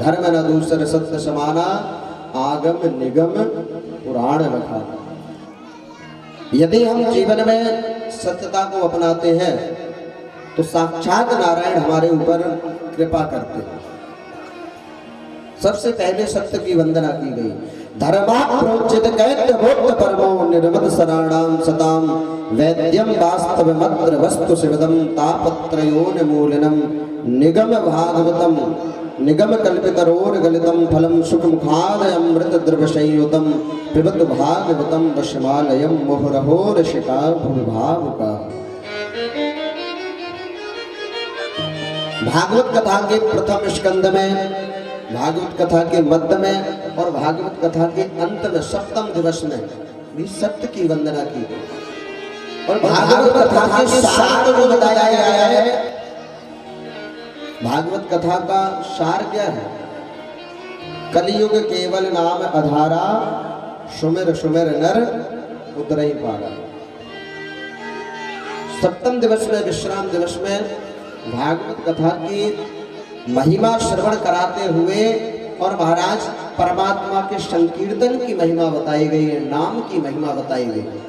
धर्म न दूसर सत्य समाना, आगम निगम पुराण रखा। यदि हम जीवन में सत्यता को अपनाते हैं तो साक्षात नारायण हमारे ऊपर कृपा करते हैं। सबसे पहले सत्य की वंदना की गई। धर्मा प्रोचित कैत्य भोक्त परमो निर्मद शरणाम सताम, वैद्यम वास्तव मत्र वस्तु शिवदम तापत्रयोन मूलनम, निगम भागवतम निगम कल्पितरोर गलितम फलम सुख मुखाद अमृत द्रव संयुतम, पिबत भागवतम वशमालयम मुहुरहो ऋषिका भूभावुका। भागवत कथा के प्रथम स्कंद में, भागवत कथा के मध्य में और भागवत कथा के अंत में सप्तम दिवस में भी सत्य की वंदना की गई। और भागवत कथा के सार को बताया गया है। भागवत कथा का सार क्या है? कलियुग केवल नाम अधारा, सुमिर सुमिर नर उतरहि पारा। सप्तम दिवस में, विश्राम दिवस में भागवत कथा की महिमा श्रवण कराते हुए और महाराज परमात्मा के संकीर्तन की महिमा बताई गई है, नाम की महिमा बताई गई है।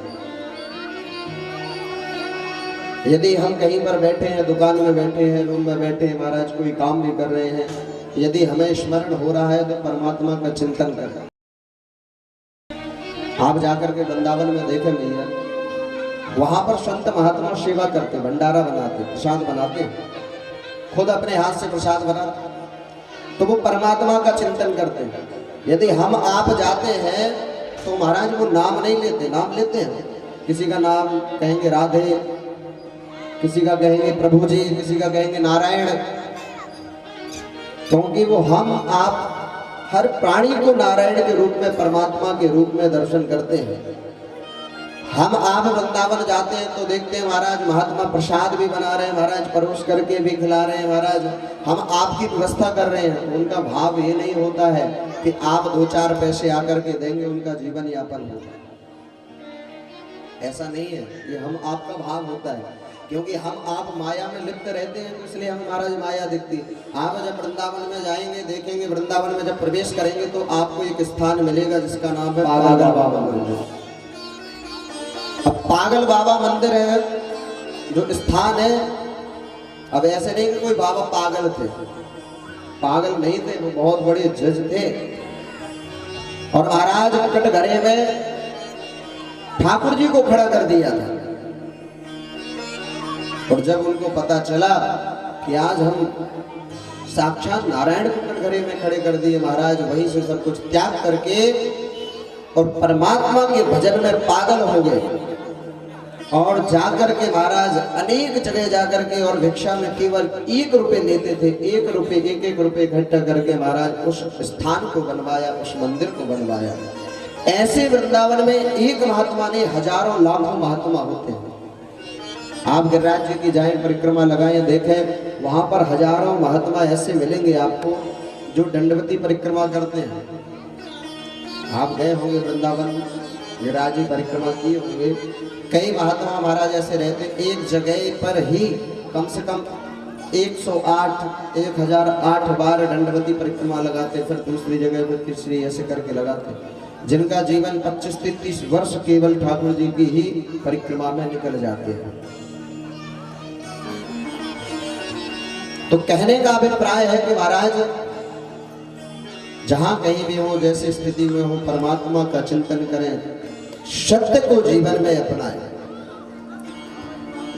यदि हम कहीं पर बैठे हैं, दुकान में बैठे हैं, रूम में बैठे हैं, महाराज कोई काम भी कर रहे हैं, यदि हमें स्मरण हो रहा है तो परमात्मा का चिंतन करें। आप जाकर के वृंदावन में देखें भैया, वहां पर संत महात्मा सेवा करते, भंडारा बनाते, प्रसाद बनाते, खुद अपने हाथ से प्रसाद बनाते, तो वो परमात्मा का चिंतन करते हैं। यदि हम आप जाते हैं तो महाराज वो नाम नहीं लेते, नाम लेते हैं। किसी का नाम कहेंगे राधे, किसी का कहेंगे प्रभु जी, किसी का कहेंगे नारायण, क्योंकि वो हम आप हर प्राणी को नारायण के रूप में, परमात्मा के रूप में दर्शन करते हैं। हम आप वृंदावन जाते हैं तो देखते हैं महाराज महात्मा प्रसाद भी बना रहे हैं, महाराज परोस करके भी खिला रहे हैं, महाराज हम आपकी व्यवस्था कर रहे हैं। उनका भाव ये नहीं होता है कि आप दो चार पैसे आकर के देंगे उनका जीवन यापन होगा, ऐसा नहीं है। ये हम आपका भाव होता है, क्योंकि हम आप माया में लिप्त रहते हैं तो इसलिए हमें महाराज माया दिखती है। आप जब वृंदावन में जाएंगे, देखेंगे, वृंदावन में जब प्रवेश करेंगे तो आपको एक स्थान मिलेगा जिसका नाम है पागल बाबा मंदिर। अब पागल बाबा मंदिर है जो स्थान है, अब ऐसे नहीं कि कोई बाबा पागल थे, पागल नहीं थे, वो बहुत बड़े जज थे। और महाराज कटघरे में ठाकुर जी को खड़ा कर दिया था। और जब उनको पता चला कि आज हम साक्षात नारायण को कटघरे में खड़े कर दिए, महाराज वहीं से सब कुछ त्याग करके और परमात्मा के भजन में पागल हो गए। और जाकर के महाराज अनेक जगह जाकर के और भिक्षा में केवल 1 रुपए लेते थे, 1 रुपए, 1-1 रुपए इकट्ठा करके महाराज उस स्थान को बनवाया, उस मंदिर को बनवाया। ऐसे वृंदावन में एक महात्मा ने हजारों लाखों महात्मा होते हैं। आप गिरिराज जी की जाएं, परिक्रमा लगाएं, देखें, वहां पर हजारों महात्मा ऐसे मिलेंगे आपको जो दंडवती परिक्रमा करते हैं। आप गए होंगे वृंदावन, गिरिराज जी परिक्रमा किए होंगे। कई महात्मा महाराज ऐसे रहते, एक जगह पर ही कम से कम 1008 बार दंडवती परिक्रमा लगाते, फिर दूसरी जगह पर तीसरी, ऐसे करके लगाते, जिनका जीवन 25-30 वर्ष केवल ठाकुर जी की ही परिक्रमा में निकल जाते हैं। तो कहने का अभिप्राय है कि महाराज जहां कहीं भी हो, जैसी स्थिति में हो, परमात्मा का चिंतन करें, सत्य को जीवन में अपनाएं।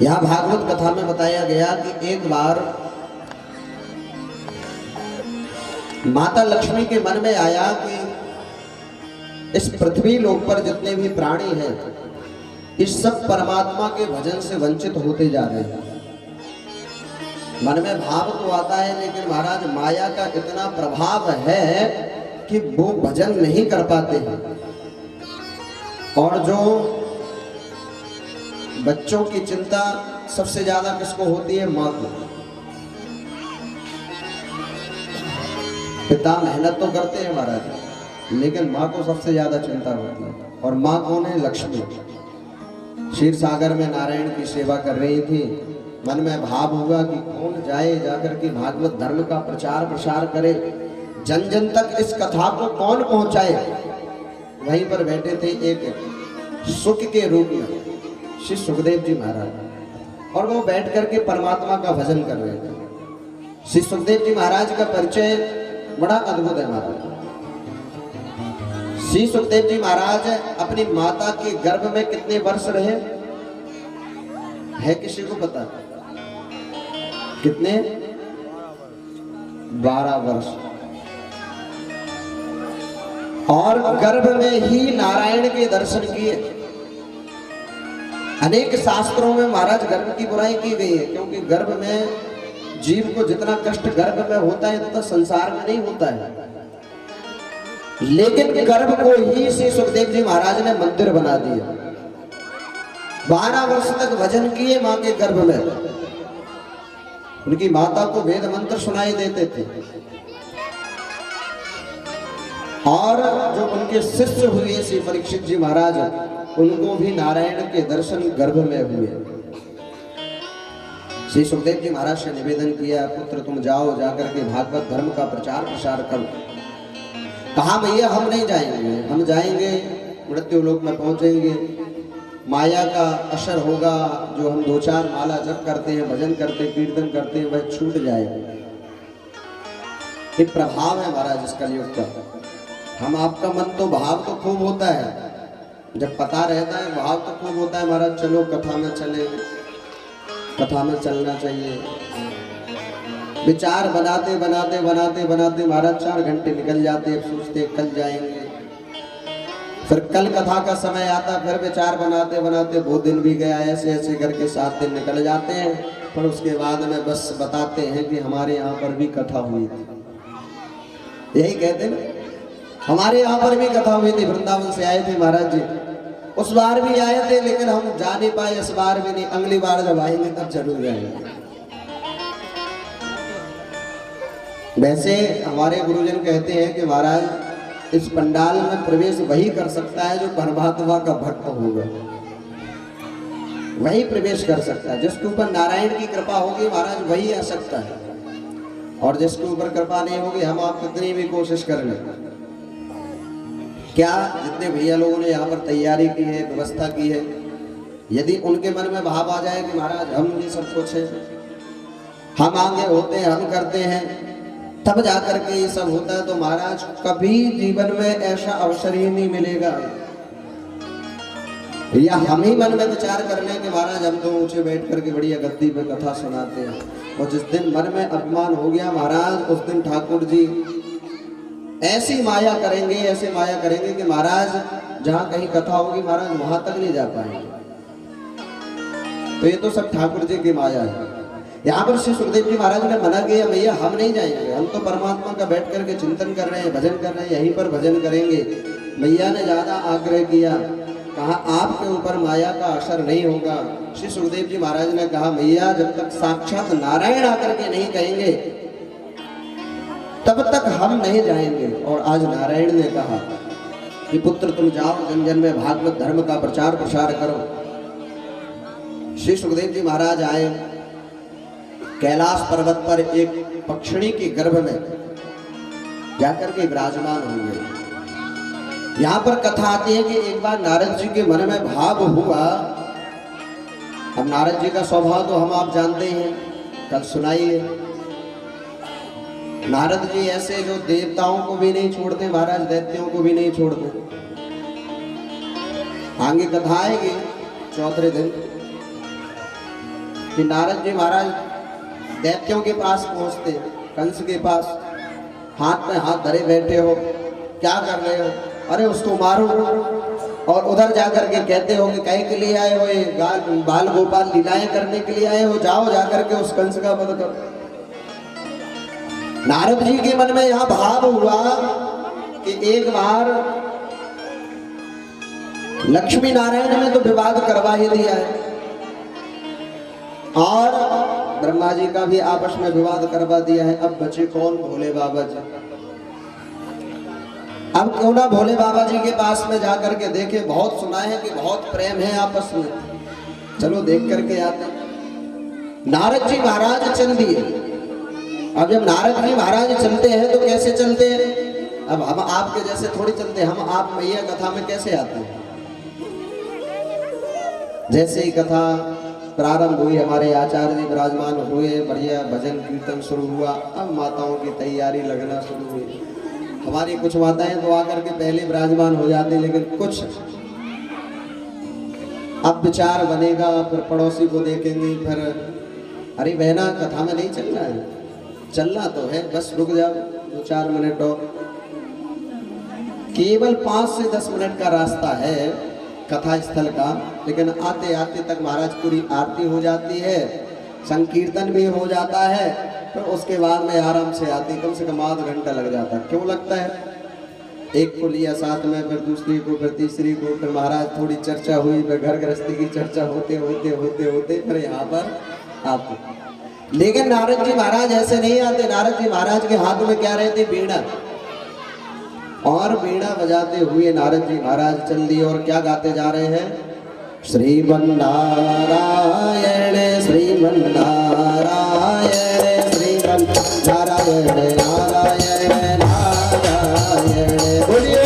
यहां भागवत कथा में बताया गया कि एक बार माता लक्ष्मी के मन में आया कि इस पृथ्वी लोक पर जितने भी प्राणी हैं, इस सब परमात्मा के भजन से वंचित होते जा रहे हैं। मन में भाव तो आता है, लेकिन महाराज माया का इतना प्रभाव है कि वो भजन नहीं कर पाते हैं। और जो बच्चों की चिंता सबसे ज्यादा किसको होती है? माँ को। पिता मेहनत तो करते हैं महाराज, लेकिन माँ को सबसे ज्यादा चिंता होती है। और माँ कौन है? लक्ष्मी। क्षीर सागर में नारायण की सेवा कर रही थी। मन में भाव हुआ कि कौन जाए, जाकर के भागवत धर्म का प्रचार प्रसार करे। जन जन तक इस कथा को कौन पहुंचाए। वहीं पर बैठे थे एक सुख के रूप में श्री सुखदेव जी महाराज, और वो बैठ करके परमात्मा का भजन कर रहे थे। श्री सुखदेव जी महाराज का परिचय बड़ा अद्भुत है महाराज। श्री सुखदेव जी महाराज अपनी माता के गर्भ में कितने वर्ष रहे है किसी को पता? कितने? 12 वर्ष। और गर्भ में ही नारायण के दर्शन किए। अनेक शास्त्रों में महाराज गर्भ की बुराई की गई है, क्योंकि गर्भ में जीव को जितना कष्ट गर्भ में होता है उतना संसार में नहीं होता है। लेकिन गर्भ को ही श्री सुखदेव जी महाराज ने मंदिर बना दिया। 12 वर्ष तक भजन किए मां के गर्भ में। उनकी माता को वेद मंत्र सुनाई देते थे, और जो उनके शिष्य हुए श्री परीक्षित जी महाराज, उनको भी नारायण के दर्शन गर्भ में हुए। श्री सुखदेव जी महाराज से निवेदन किया, पुत्र तुम जाओ, जाकर के भागवत धर्म का प्रचार प्रसार करो। कहा भैया हम नहीं जाएंगे, हम जाएंगे मृत्यु लोक में पहुंचेंगे, माया का असर होगा, जो हम 2-4 माला जप करते हैं, भजन करते हैं, कीर्तन करते हैं, वह छूट जाएगा। ये प्रभाव है महाराज इस कलयुग का। हम आपका मन तो भाव तो खूब होता है, जब पता रहता है भाव तो खूब होता है महाराज, चलो कथा में चले, कथा में चलना चाहिए। विचार बनाते बनाते बनाते बनाते महाराज 4 घंटे निकल जाते, अब सोचते कल जाएंगे, फिर कल कथा का समय आता, फिर विचार बनाते बनाते 2 दिन भी गया, ऐसे ऐसे करके 7 दिन निकल जाते हैं। फिर उसके बाद में बस बताते हैं कि हमारे यहाँ पर भी कथा हुई थी। यही कहते ना, हमारे यहाँ पर भी कथा हुई थी, वृंदावन से आए थे महाराज जी, उस बार भी आए थे, लेकिन हम जा नहीं पाए, इस बार भी नहीं, अगली बार जब आएंगे तब जरूर जाएंगे। वैसे हमारे गुरुजन कहते हैं कि महाराज इस पंडाल में प्रवेश वही कर सकता है जो परमात्मा का भक्त होगा, वही प्रवेश कर सकता है। जिसके ऊपर नारायण की कृपा होगी महाराज वही आ सकता है, और जिसके ऊपर कृपा नहीं होगी हम आप कितनी भी कोशिश कर लें। क्या जितने भैया लोगों ने यहाँ पर तैयारी की है, व्यवस्था की है, यदि उनके मन में भाव आ जाए कि महाराज हम ये सब कुछ है, हम आगे होते हैं, हम करते हैं, तब जाकर के ये सब होता है, तो महाराज कभी जीवन में ऐसा अवसर ही नहीं मिलेगा। या हम ही मन में विचार कर लें कि महाराज हम तो ऊंचे बैठ करके बढ़िया गद्दी पे कथा सुनाते हैं, और जिस दिन मन में अपमान हो गया महाराज, उस दिन ठाकुर जी ऐसी माया करेंगे, ऐसे माया करेंगे कि महाराज जहाँ कहीं कथा होगी महाराज वहां तक नहीं जा पाएंगे। तो ये तो सब ठाकुर जी की माया है। यहाँ पर श्री सुखदेव जी महाराज ने मना किया, भैया हम नहीं जाएंगे, हम तो परमात्मा का बैठ करके चिंतन कर रहे हैं, भजन कर रहे हैं, यहीं पर भजन करेंगे। भैया ने ज्यादा आग्रह किया, कहा आपके ऊपर माया का असर नहीं होगा। श्री सुखदेव जी महाराज ने कहा भैया जब तक साक्षात नारायण आकर के नहीं कहेंगे तब तक हम नहीं जाएंगे। और आज नारायण ने कहा कि पुत्र तुम जाओ, जन जन में भागवत धर्म का प्रचार प्रसार करो। श्री सुखदेव जी महाराज आए, कैलाश पर्वत पर एक पक्षिणी के गर्भ में जाकर के विराजमान हुए। यहाँ पर कथा आती है कि एक बार नारद जी के मन में भाव हुआ। अब नारद जी का स्वभाव तो हम आप जानते हैं, कल सुनाइए। नारद जी ऐसे जो देवताओं को भी नहीं छोड़ते महाराज, दैत्यों को भी नहीं छोड़ते। आगे कथा आएगी 4थे दिन कि नारद जी महाराज दैत्यों के पास पहुंचते, कंस के पास, हाथ में हाथ धरे बैठे हो, क्या कर रहे हो? अरे उसको मारो। और उधर जाकर के कहते हो कि कहीं के लिए आए हो, ये बाल गोपाल लीलाएं करने के लिए आए हो, जाओ जाकर के उस कंस का वध करो। नारद जी के मन में यह भाव हुआ कि एक बार लक्ष्मी नारायण ने तो विवाद करवा ही दिया है, और ब्रह्मा जी का भी आपस में विवाद करवा दिया है। अब बचे कौन? भोले बाबा जी। अब क्यों ना भोले बाबा जी के पास में जाकर के देखे, बहुत सुना है कि बहुत प्रेम है आपस में, चलो देख करके आते। नारद जी महाराज चल दिए अब जब नारद जी महाराज चलते हैं तो कैसे चलते हैं? अब हम आपके जैसे थोड़ी चलते हैं, हम आप मैया कथा में कैसे आते हैं? जैसे ही कथा प्रारंभ हुई, हमारे आचार्य जी विराजमान हुए, बढ़िया भजन कीर्तन शुरू हुआ, अब माताओं की तैयारी लगना शुरू हुई। हमारी कुछ माताएं तो आकर के पहले विराजमान हो जाती, लेकिन कुछ अब विचार बनेगा, फिर पड़ोसी को देखेंगे, फिर अरे बहना कथा में नहीं चलना है, चलना तो है, बस रुक जाओ 2-4 मिनट और। केवल 5 से 10 मिनट का रास्ता है कथा स्थल का, लेकिन आते आते तक महाराज पूरी आरती हो जाती है, संकीर्तन भी हो जाता है, फिर उसके बाद में आराम से आती, कम से कम आधा घंटा लग जाता है। क्यों लगता है? एक को लिया साथ में, फिर दूसरी को, फिर तीसरी को, फिर महाराज थोड़ी चर्चा हुई, फिर घर गृहस्थी की चर्चा होते होते होते होते फिर यहाँ पर आते। लेकिन नारद जी महाराज ऐसे नहीं आते। नारद जी महाराज के हाथ में क्या रहते? बीड़ा। और बीड़ा बजाते हुए नारद जी महाराज चल दिए और क्या गाते जा रहे हैं? श्रीमन्नारायण श्रीमन्नारायण श्रीमन्नारायण नारायण नारायण। बोलिए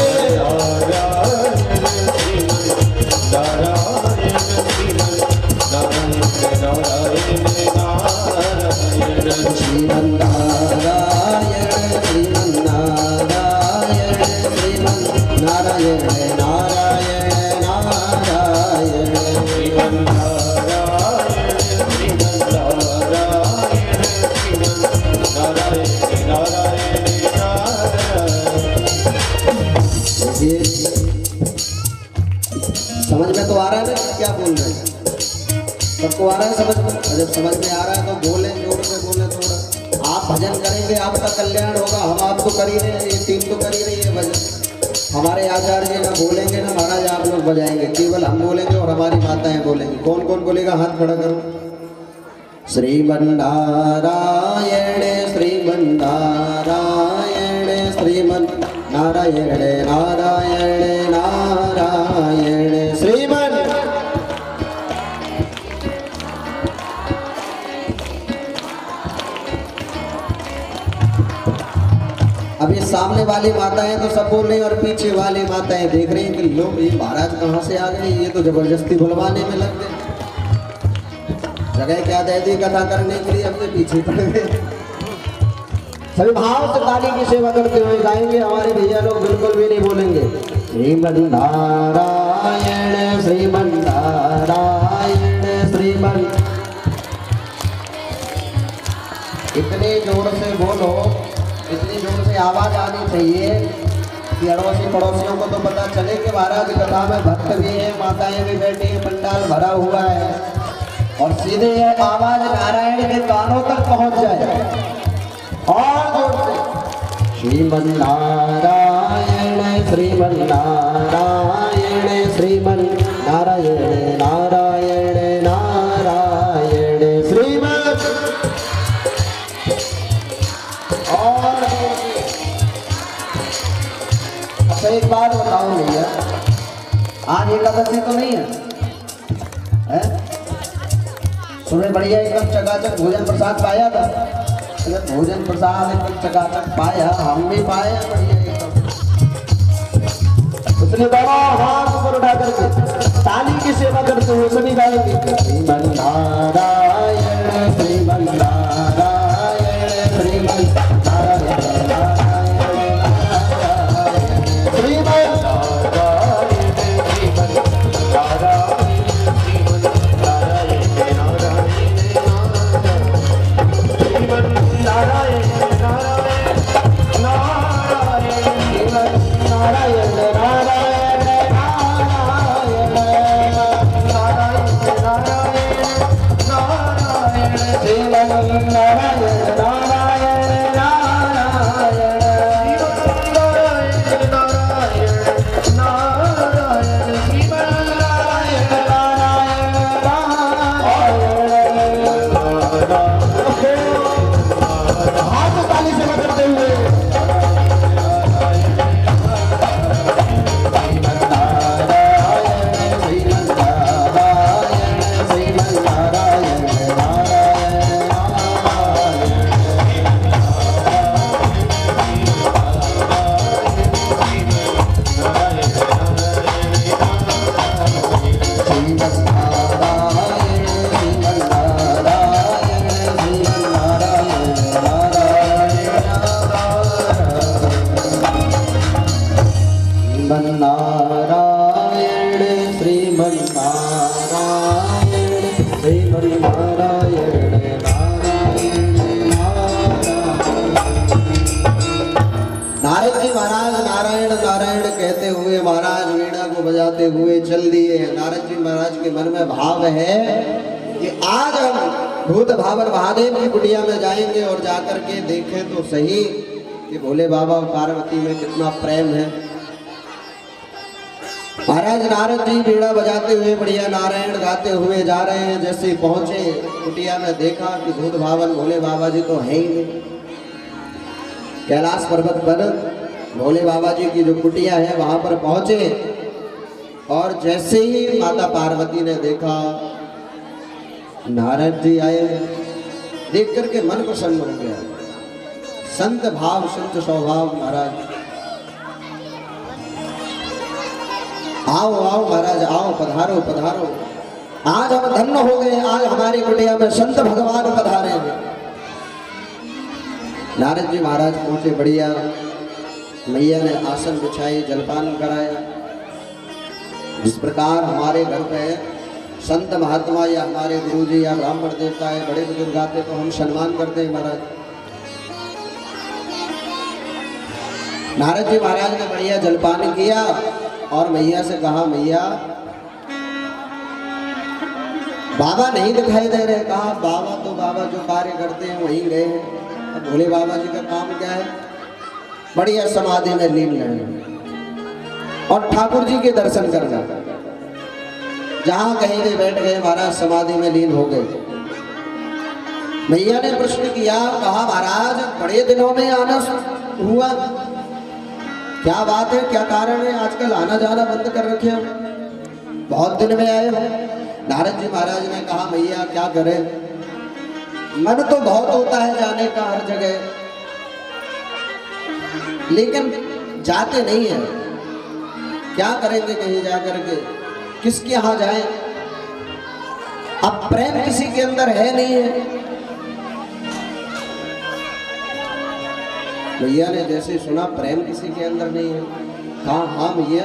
समझ में तो आ रहा है ना क्या बोल रहे हैं? सबको आ रहा है समझ में? जब समझ में आ रहा है तो बोले, जोर से बोले थोड़ा। आप भजन करेंगे आपका कल्याण होगा, हम आप तो कर ही रहे हैं, ये टीम तो कर ही रही है भजन। हमारे आचार्य जी ना बोलेंगे ना महाराज आप लोग बजाएंगे, केवल हम बोलेंगे और हमारी माताएं बोलेंगी। कौन कौन बोलेगा? हाथ खड़ा करो। श्रीमन्नारायण श्रीमन्नारायण श्रीमन्नारायण नारायण नारायण श्रीमन्। अब ये सामने वाली माताएं तो सब बोल रही हैं और पीछे वाली माताएं देख रही हैं कि लोग ये महाराज कहाँ से आ गए, ये तो जबरदस्ती बुलवाने में लग गए। जगह क्या दे दी कथा करने के लिए, अपने पीछे पड़ गए। सभी भाव से ताली की सेवा करते हुए गाएंगे। हमारे भैया लोग बिल्कुल भी नहीं बोलेंगे। श्रीमन्नारायण श्रीमन्नारायण श्रीमन्। इतने जोर से बोलो, इतनी जोर से आवाज आनी चाहिए कि अड़ोसी पड़ोसियों को तो पता चले कि महाराज कथा में भक्त भी है, माताएं भी बैठी हैं, पंडाल भरा हुआ है, और सीधे ये आवाज नारायण के कानों तक पहुंच जाए। और जोर से श्रीमन्नारायण श्रीमन्नारायण श्रीमन्नारायण नारायण नारायण श्रीमन्। और अच्छा एक बात बताओ भैया, आज एकादशी तो नहीं है? सुबह बढ़िया एकदम चकाचक भोजन प्रसाद पाया था? भोजन प्रसाद एकदम चकाचक पाया, हम भी पाए बढ़िया एकदम। इसलिए बड़ा हाथ ऊपर उठा करके ताली की सेवा करते हुए सभी गाएंगे। श्रीमन्नारायण श्रीमन्नारायण श्रीमन्नारायण बजाते हुए चल दिए। नारद जी महाराज के मन में भाव है कि आज हम भूत भावन महादेव की कुटिया में जाएंगे और जाकर के देखें तो सही कि भोले बाबा और पार्वती में कितना प्रेम है। महाराज नारद जी बीड़ा बजाते हुए बढ़िया नारायण गाते हुए जा रहे हैं। जैसे ही पहुंचे कुटिया में देखा कि भूत भावन भोले बाबा जी तो है ही नहीं। कैलाश पर्वत पर भोले बाबा जी की जो कुटिया है वहां पर पहुंचे और जैसे ही माता पार्वती ने देखा नारद जी आए, देख करके मन प्रसन्न हो गया। संत भाव संत स्वभाव। महाराज आओ आओ महाराज आओ, पधारो पधारो, आज हम धन्य हो गए, आज हमारी कुटिया में संत भगवान पधारे हैं। नारद जी महाराज पहुंचे, बढ़िया मैया ने आसन बिछाई, जलपान कराया। जिस प्रकार हमारे घर पे संत महात्मा या हमारे गुरु जी या ब्राह्मण देवता है, बड़े बुजुर्ग आते तो हम सम्मान करते हैं। महाराज नारद जी महाराज ने बढ़िया जलपान किया और मैया से कहा, मैया बाबा नहीं दिखाई दे रहे। कहा बाबा तो बाबा जो कार्य करते हैं वहीं गए हैं, अब भोले बाबा जी का काम क्या है? बढ़िया समाधि में लीन रहे और ठाकुर जी के दर्शन करना। जहां कहीं भी बैठ गए महाराज समाधि में लीन हो गए। मैया ने प्रश्न किया, कहा महाराज बड़े दिनों में आना हुआ, क्या बात है, क्या कारण है? आजकल आना जाना बंद कर रखे हो, बहुत दिन में आए हो। नारद जी महाराज ने कहा, मैया क्या करें, मन तो बहुत होता है जाने का हर जगह, लेकिन जाते नहीं है। क्या करेंगे कहीं जाकर के, किसके यहाँ जाएं? अब प्रेम किसी के अंदर है नहीं है। भैया ने जैसे सुना प्रेम किसी के अंदर नहीं है, कहा हाँ भैया,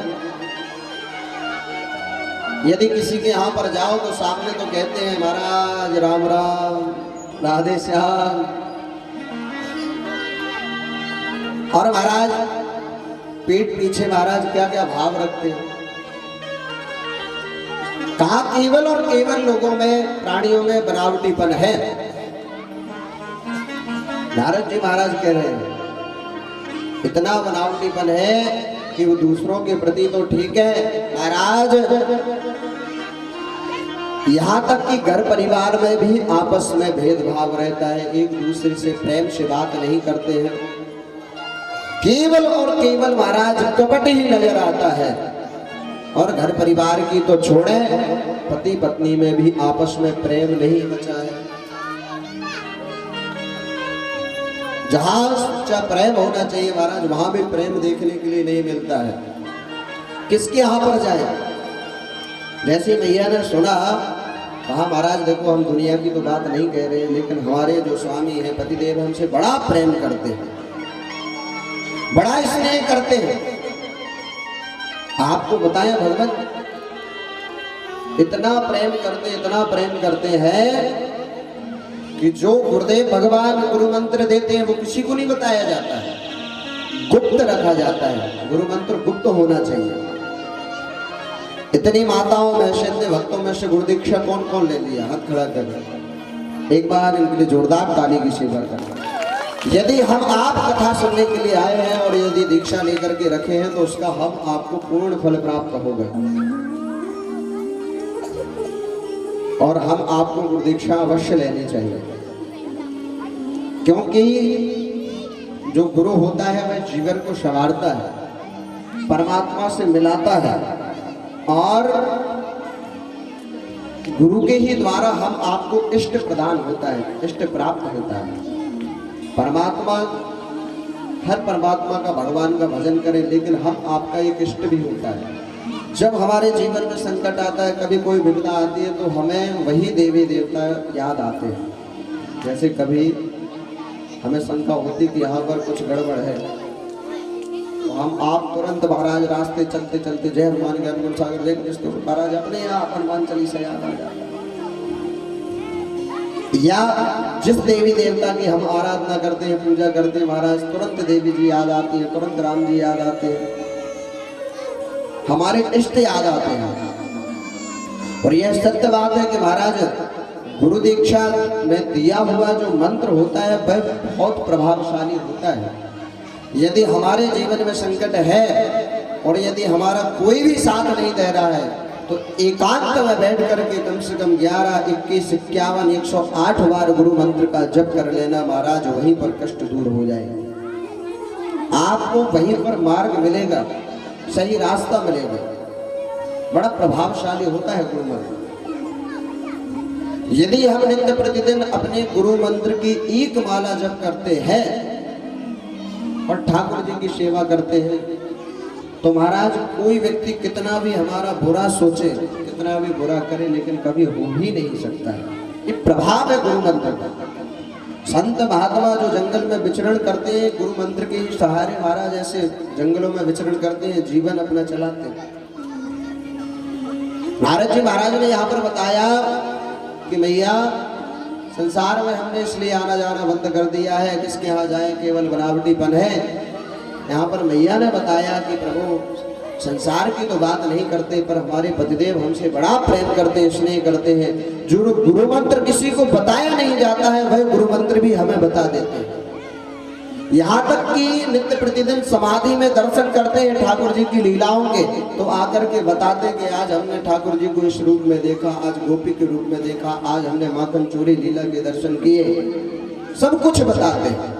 यदि किसी के यहाँ पर जाओ तो सामने तो कहते हैं महाराज राम राम राधे श्याम, और महाराज पीठ पीछे महाराज क्या क्या भाव रखते हैं। कहा केवल और केवल लोगों में, प्राणियों में बनावटीपन है। नारद जी महाराज कह रहे हैं इतना बनावटीपन है कि वो दूसरों के प्रति तो ठीक है महाराज, यहाँ तक कि घर परिवार में भी आपस में भेदभाव रहता है, एक दूसरे से प्रेम से बात नहीं करते हैं। केवल और केवल महाराज कपट ही नजर आता है। और घर परिवार की तो छोड़े, पति पत्नी में भी आपस में प्रेम नहीं बचा है। जहां सच्चा प्रेम होना चाहिए महाराज, वहां भी प्रेम देखने के लिए नहीं मिलता है। किसके यहाँ पर जाए? जैसे मैया ने सुना, कहा महाराज देखो हम दुनिया की तो बात नहीं कह रहे, लेकिन हमारे जो स्वामी हैं पतिदेव हमसे बड़ा प्रेम करते हैं, बड़ा स्नेह करते हैं। आपको बताया भगवान इतना प्रेम करते हैं कि जो गुरुदेव भगवान गुरु मंत्र देते हैं वो किसी को नहीं बताया जाता है, गुप्त रखा जाता है। गुरु मंत्र गुप्त होना चाहिए। इतनी माताओं में से, इतने भक्तों में से गुरु दीक्षा कौन कौन ले लिया? हाथ खड़ा कर, एक बार इनके लिए जोरदार ताली की सेवा करना। यदि हम आप कथा सुनने के लिए आए हैं और यदि दीक्षा लेकर के रखे हैं तो उसका हम आपको पूर्ण फल प्राप्त होगा, और हम आपको गुरु दीक्षा अवश्य लेनी चाहिए। क्योंकि जो गुरु होता है वह जीवन को संवारता है, परमात्मा से मिलाता है, और गुरु के ही द्वारा हम आपको इष्ट प्रदान होता है, इष्ट प्राप्त होता है। परमात्मा, हर परमात्मा का, भगवान का भजन करें, लेकिन हम आपका एक इष्ट भी होता है। जब हमारे जीवन में संकट आता है, कभी कोई विपदा आती है, तो हमें वही देवी देवता याद आते हैं। जैसे कभी हमें शंका होती कि यहाँ पर कुछ गड़बड़ है, तो हम आप तुरंत महाराज रास्ते चलते चलते जय हनुमान ज्ञान गुण सागर जय कृष्ण महाराज अपने यहाँ हनुमान चालीसा याद आ जाता है। या जिस देवी देवता की हम आराधना करते हैं, पूजा करते हैं, महाराज तुरंत देवी जी याद आती है, तुरंत राम जी याद आते हैं। हमारे इष्ट याद आते हैं। और यह सत्य बात है कि महाराज गुरु दीक्षा में दिया हुआ जो मंत्र होता है वह बहुत प्रभावशाली होता है। यदि हमारे जीवन में संकट है और यदि हमारा कोई भी साथ नहीं दे रहा है तो एकांत में बैठ करके कम से कम 11, 21, 51, 108 बार गुरु मंत्र का जप कर लेना महाराज, वहीं पर कष्ट दूर हो जाएगा। आपको वहीं पर मार्ग मिलेगा, सही रास्ता मिलेगा। बड़ा प्रभावशाली होता है गुरु मंत्र। यदि हम नित्य प्रतिदिन अपने गुरु मंत्र की एक माला जप करते हैं और ठाकुर जी की सेवा करते हैं तो महाराज कोई व्यक्ति कितना भी हमारा बुरा सोचे, कितना भी बुरा करे, लेकिन कभी हो ही नहीं सकता है। ये प्रभाव है गुरु मंत्र का। संत महात्मा जो जंगल में विचरण करते हैं, गुरु मंत्र के सहारे महाराज ऐसे जंगलों में विचरण करते हैं, जीवन अपना चलाते हैं। नारद जी महाराज ने यहाँ पर बताया कि मैया संसार में हमने इसलिए आना जाना बंद कर दिया है, किसके यहाँ जाए, केवल बनावटीपन है। यहाँ पर मैया ने बताया कि प्रभु संसार की तो बात नहीं करते, पर हमारे पतिदेव हमसे बड़ा प्रेम करते हैं, स्नेह करते हैं। जो गुरु मंत्र किसी को बताया नहीं जाता है वह गुरु मंत्र भी हमें बता देते हैं। यहाँ तक कि नित्य प्रतिदिन समाधि में दर्शन करते हैं ठाकुर जी की लीलाओं के, तो आकर के बताते कि आज हमने ठाकुर जी को इस रूप में देखा, आज गोपी के रूप में देखा, आज हमने माखन चोरी लीला के दर्शन किए, सब कुछ बताते हैं।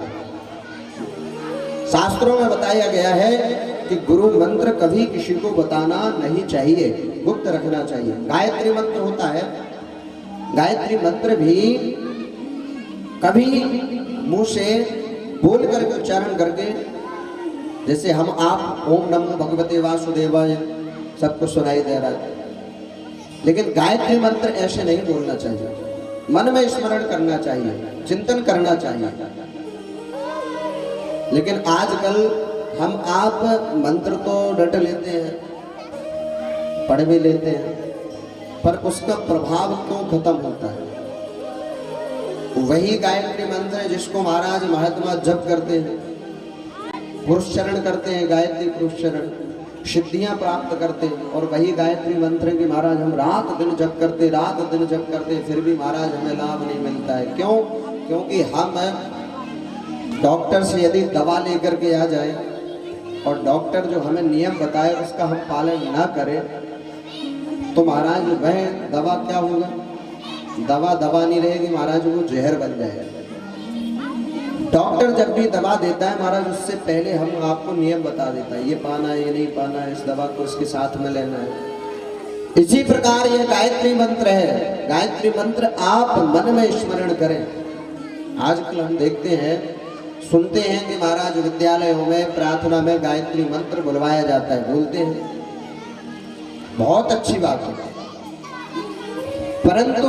शास्त्रों में बताया गया है कि गुरु मंत्र कभी किसी को बताना नहीं चाहिए, गुप्त रखना चाहिए। गायत्री मंत्र होता है, गायत्री मंत्र भी कभी मुंह से बोल करके उच्चारण करके, जैसे हम आप ओम नमो भगवते वासुदेवाय सबको सुनाई दे रहा है, लेकिन गायत्री मंत्र ऐसे नहीं बोलना चाहिए। मन में स्मरण करना चाहिए, चिंतन करना चाहिए। लेकिन आजकल हम आप मंत्र तो रट लेते हैं, पढ़ भी लेते हैं, पर उसका प्रभाव क्यों खत्म होता है? वही गायत्री मंत्र है जिसको महाराज महात्मा जप करते हैं, पुरुष चरण करते हैं, गायत्री पुरुष चरण, सिद्धियां प्राप्त करते हैं। और वही गायत्री मंत्र की महाराज हम रात दिन जप करते, रात दिन जप करते, फिर भी महाराज हमें लाभ नहीं मिलता है। क्यों? क्योंकि हम डॉक्टर से यदि दवा लेकर के आ जाए और डॉक्टर जो हमें नियम बताए उसका हम पालन ना करें तो महाराज वह दवा क्या होगा? दवा दवा नहीं रहेगी महाराज, वो जहर बन जाएगा। डॉक्टर जब भी दवा देता है महाराज उससे पहले हम आपको नियम बता देता है, ये पाना है, ये नहीं पाना है, इस दवा को इसके साथ में लेना है। इसी प्रकार ये गायत्री मंत्र है। गायत्री मंत्र आप मन में स्मरण करें। आजकल हम देखते हैं, सुनते हैं कि महाराज विद्यालयों में प्रार्थना में गायत्री मंत्र बुलवाया जाता है, बोलते हैं, बहुत अच्छी बात है। परंतु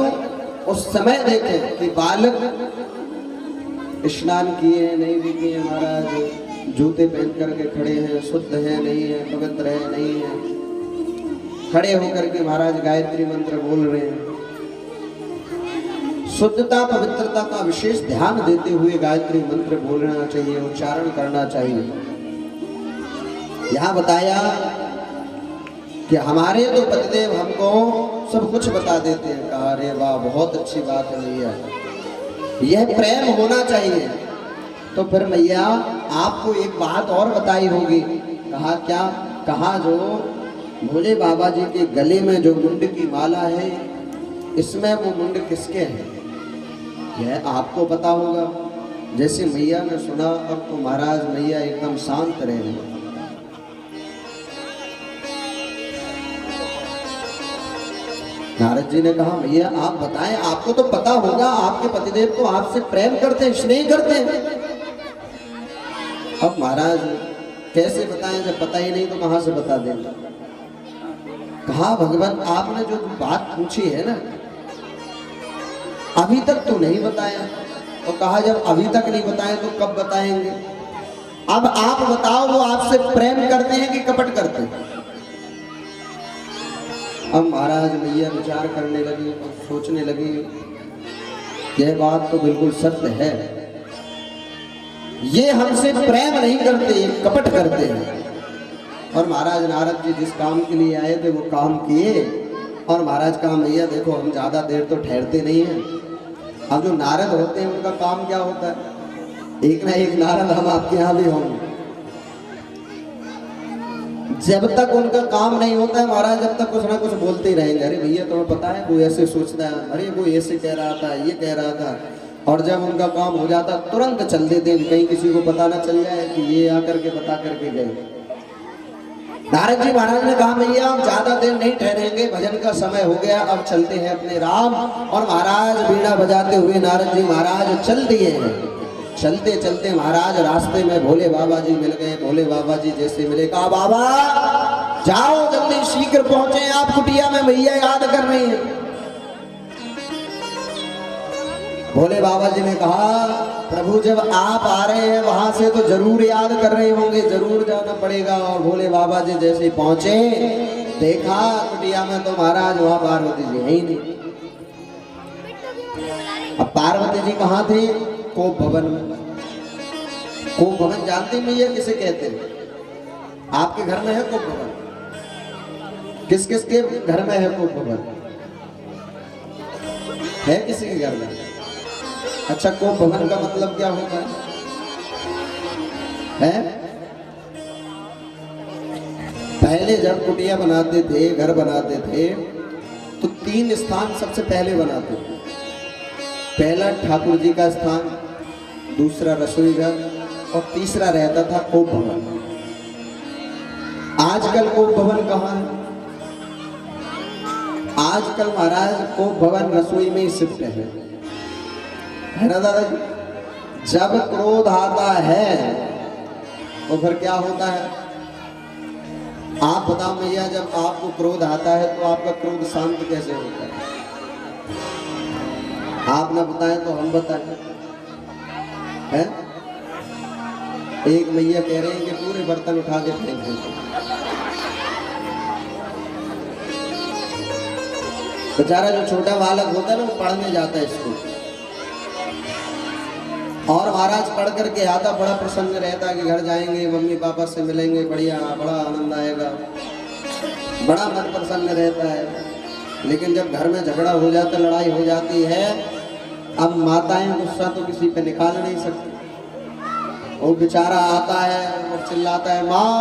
उस समय देखें कि बालक स्नान किए नहीं भी किए महाराज, जूते पहन करके खड़े हैं, शुद्ध है नहीं है, पवित्र है नहीं है, खड़े होकर के महाराज गायत्री मंत्र बोल रहे हैं। शुद्धता पवित्रता का विशेष ध्यान देते हुए गायत्री मंत्र बोलना चाहिए, उच्चारण करना चाहिए। यहां बताया कि हमारे तो पतिदेव हमको सब कुछ बता देते हैं। कहा अरे वाह, बहुत अच्छी बात है मैया, यह प्रेम होना चाहिए। तो फिर मैया आपको एक बात और बताई होगी। कहा क्या? कहा जो भोले बाबा जी के गले में जो मुंड की माला है, इसमें वो मुंड किसके हैं यह आपको पता होगा। जैसे मैया ने सुना, अब तो महाराज मैया एकदम शांत रह गई। नारद जी ने कहा भैया आप बताएं, आपको तो पता होगा, आपके पतिदेव तो आपसे प्रेम करते हैं, स्नेह करते हैं। अब महाराज कैसे बताएं, जब पता ही नहीं तो कहां से बता दें। कहा भगवान आपने जो बात पूछी है ना, अभी तक तो नहीं बताया। तो कहा जब अभी तक नहीं बताए तो कब बताएंगे? अब आप बताओ, वो आपसे प्रेम करते हैं कि कपट करते हैं? अब महाराज मैया विचार करने लगी और सोचने लगी, यह बात तो बिल्कुल सत्य है, ये हमसे प्रेम नहीं करते, ये कपट करते हैं। और महाराज नारद जी जिस काम के लिए आए थे वो काम किए। और महाराज कहा भैया देखो हम ज़्यादा देर तो ठहरते नहीं हैं। अब जो नारद होते हैं उनका काम क्या होता है, एक ना एक नारद हम आपके यहाँ भी होंगे। जब तक उनका काम नहीं होता है महाराज, जब तक कुछ ना कुछ बोलते ही रहेंगे। अरे भैया तुम्हें पता है वो ऐसे सोचता है, अरे वो ऐसे कह रहा था, ये कह रहा था। और जब उनका काम हो जाता तुरंत चल देते हैं, कहीं किसी को पता ना चल जाए कि ये आकर के बता करके गए। नारद जी महाराज ने कहा भैया हम ज्यादा देर नहीं ठहरेंगे, भजन का समय हो गया, अब चलते हैं अपने राम। और महाराज बीड़ा बजाते हुए नारद जी महाराज चल दिए हैं। चलते चलते महाराज रास्ते में भोले बाबा जी मिल गए। भोले बाबा जी जैसे मिले, कहा बाबा जाओ जल्दी शीघ्र पहुंचे, आप कुटिया में मैया याद कर रही हैं। भोले बाबा जी ने कहा प्रभु जब आप आ रहे हैं वहां से तो जरूर याद कर रहे होंगे, जरूर जाना पड़ेगा। और भोले बाबा जी जैसे पहुंचे देखा कुटिया में तो महाराज वहां पार्वती जी है ही नहीं। अब पार्वती जी कहाँ थे, कोप भवन में। कोप भवन जानते भैया किसे कहते हैं, आपके घर में है कोप भवन? किस किस के घर में है कोप भवन? है किसी के घर में? अच्छा कोप भवन का मतलब क्या होता है? पहले जब कुटिया बनाते थे, घर बनाते थे, तो 3 स्थान सबसे पहले बनाते थे। पहला ठाकुर जी का स्थान, दूसरा रसोई घर और तीसरा रहता था कोप भवन। आजकल कोप भवन कहाँ है? आजकल महाराज कोप भवन रसोई में ही शिफ्ट है ना दादाजी? जब क्रोध आता है तो फिर क्या होता है आप बताओ भैया, जब आपको क्रोध आता है तो आपका क्रोध शांत कैसे होता है? आप ना बताएं तो हम बताएं। हैं? एक भैया कह रहे हैं कि पूरे बर्तन उठा के फेंक देते। बेचारा जो छोटा बालक होता है ना, वो पढ़ने जाता है स्कूल, और महाराज पढ़ करके आता, बड़ा प्रसन्न रहता है कि घर जाएंगे, मम्मी पापा से मिलेंगे, बढ़िया, बड़ा आनंद आएगा, बड़ा मन प्रसन्न रहता है। लेकिन जब घर में झगड़ा हो जाता, लड़ाई हो जाती है, अब माताएं गुस्सा तो किसी पे निकाल नहीं सकती। वो बेचारा आता है और चिल्लाता है माँ,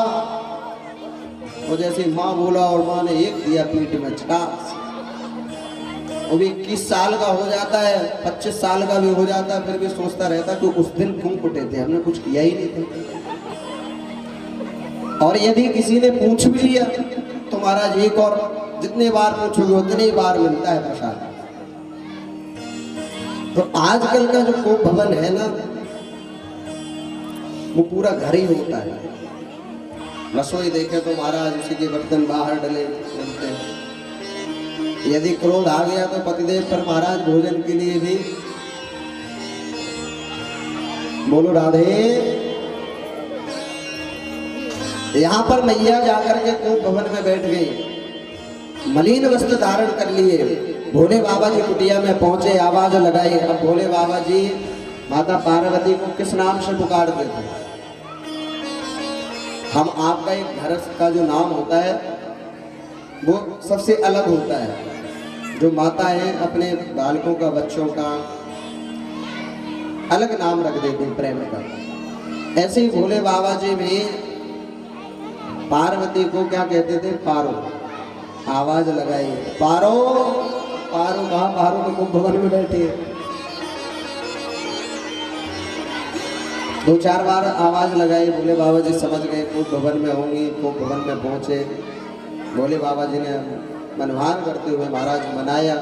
और जैसे माँ बोला और माँ ने एक दिया पीठ में चटास। वो भी 21 साल का हो जाता है, 25 साल का भी हो जाता है, फिर भी सोचता रहता कि उस दिन क्यों कुटे थे, हमने कुछ किया ही नहीं था। और यदि किसी ने पूछ भी लिया तो महाराज एक और जितने बार पूछोगे उतने ही बार मिलता है प्रसाद। तो आजकल का जो कोप भवन है ना, वो पूरा घर ही होता है। रसोई देखे तो महाराज उसी के बर्तन बाहर डले मिलते हैं। यदि क्रोध आ गया तो पतिदेव पर महाराज भोजन के लिए भी, बोलो राधे। यहाँ पर मैया जाकर के कोप भवन में बैठ गई, मलिन वस्त्र धारण कर लिए, भोले बाबा जी कुटिया में पहुंचे, आवाज लगाई। अब भोले बाबा जी माता पार्वती को किस नाम से पुकारते थे? हम आपका एक घर का जो नाम होता है वो सबसे अलग होता है। जो माता है अपने बालकों का, बच्चों का अलग नाम रख देते हैं प्रेम का। ऐसे ही भोले बाबा जी भी पार्वती को क्या कहते थे? पारो। आवाज लगाई, पारो। पारो कहाँ? पारो तो कुंभ भवन में बैठी है। 2-4 बार आवाज लगाई, भोले बाबा जी समझ गए कुंभ भवन में होंगी। कुंभ भवन में पहुंचे, भोले बाबा जी ने मनवान करते हुए महाराज मनाया।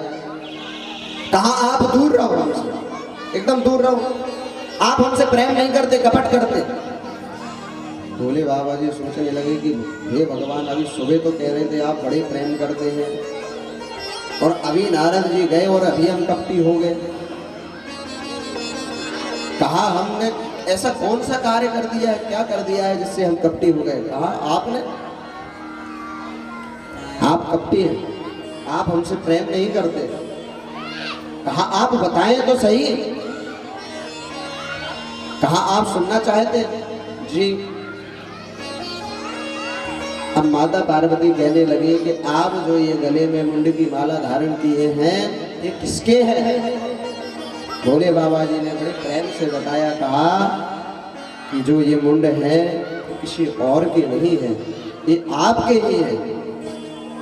कहा आप दूर रहो हमसे, एकदम दूर रहो, आप हमसे प्रेम नहीं करते, कपट करते। भोले बाबा जी सोचने लगे कि हे भगवान, अभी सुबह तो कह रहे थे आप बड़े प्रेम करते हैं, और अभी नारद जी गए और अभी हम कपटी हो गए। कहा हमने ऐसा कौन सा कार्य कर दिया है, क्या कर दिया है जिससे हम कपटी हो गए? कहा आपने, आप कपटी हैं, आप हमसे प्रेम नहीं करते। कहा आप बताएं तो सही। कहा आप सुनना चाहते? जी। अब माता पार्वती कहने लगी कि आप जो ये गले में मुंड की माला धारण किए हैं ये किसके हैं? भोले बाबा जी ने बड़े प्रेम से बताया, कहा कि जो ये मुंड है किसी और के नहीं है, ये आपके ही है।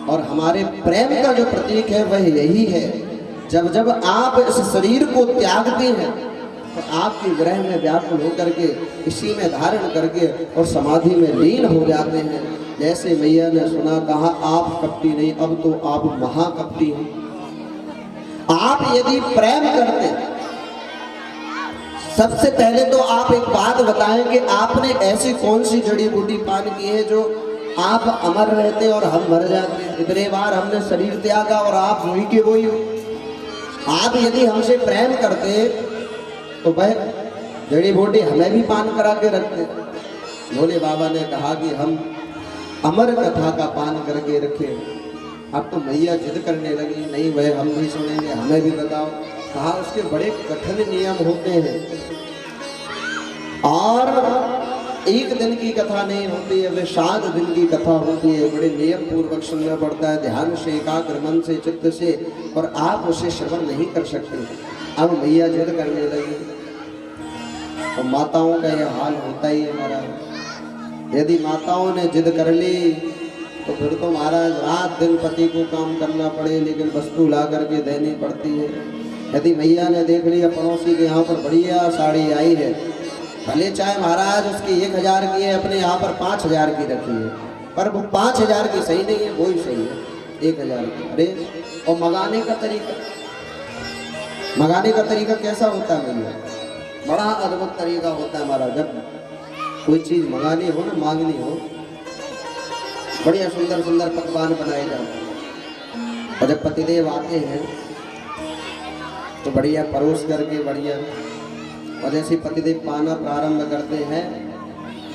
और हमारे प्रेम का जो प्रतीक है वह यही है। जब जब आप इस शरीर को त्यागते हैं तो आपके ग्रह में व्याकुल होकर के इसी में धारण करके और समाधि में लीन हो जाते हैं। जैसे मैया ने सुना, कहा आप कपटी नहीं, अब तो आप महाकपटी हैं। आप यदि प्रेम करते, सबसे पहले तो आप एक बात बताएं कि आपने ऐसी कौन सी जड़ी बूटी पान की है जो आप अमर रहते और हम मर जाते हैं। इतने बार हमने शरीर त्यागा और आप वही के वही हो। आप यदि हमसे प्रेम करते तो वह जड़ी बूटी हमें भी पान करा के रखते। भोले बाबा ने कहा कि हम अमर कथा का पान करके रखे। अब तो मैया जिद करने लगी, नहीं वह हम भी सुनेंगे, हमें भी बताओ। कहा उसके बड़े कठिन नियम होते हैं और एक दिन की कथा नहीं होती है, वे 7 दिन की कथा होती है। बड़े नियम पूर्वक सुनना पड़ता है, ध्यान से, एकाग्र मन से, चित्त से, और आप उसे श्रवण नहीं कर सकते। अब मैया जिद करने लगी और माताओं का यह हाल होता ही है महाराज। यदि माताओं ने जिद कर ली तो फिर तो महाराज रात दिन पति को काम करना पड़े, लेकिन वस्तु ला करके देनी पड़ती है। यदि मैया ने देख लिया पड़ोसी के यहाँ पर बढ़िया साड़ी आई है, भले चाहे महाराज उसकी 1000 की है, अपने यहाँ पर 5000 की रखी है, पर वो 5000 की सही नहीं है, वो ही सही है 1000 की। अरे और मंगाने का तरीका कैसा होता है भैया? बड़ा अद्भुत तरीका होता है हमारा। जब कोई चीज़ मंगानी हो ना, मांगनी हो, बढ़िया सुंदर सुंदर पकवान बनाए जाते, और जब पतिदेव आते हैं तो बढ़िया परोस करके बढ़िया, और जैसे पतिदेव पाना प्रारंभ करते हैं,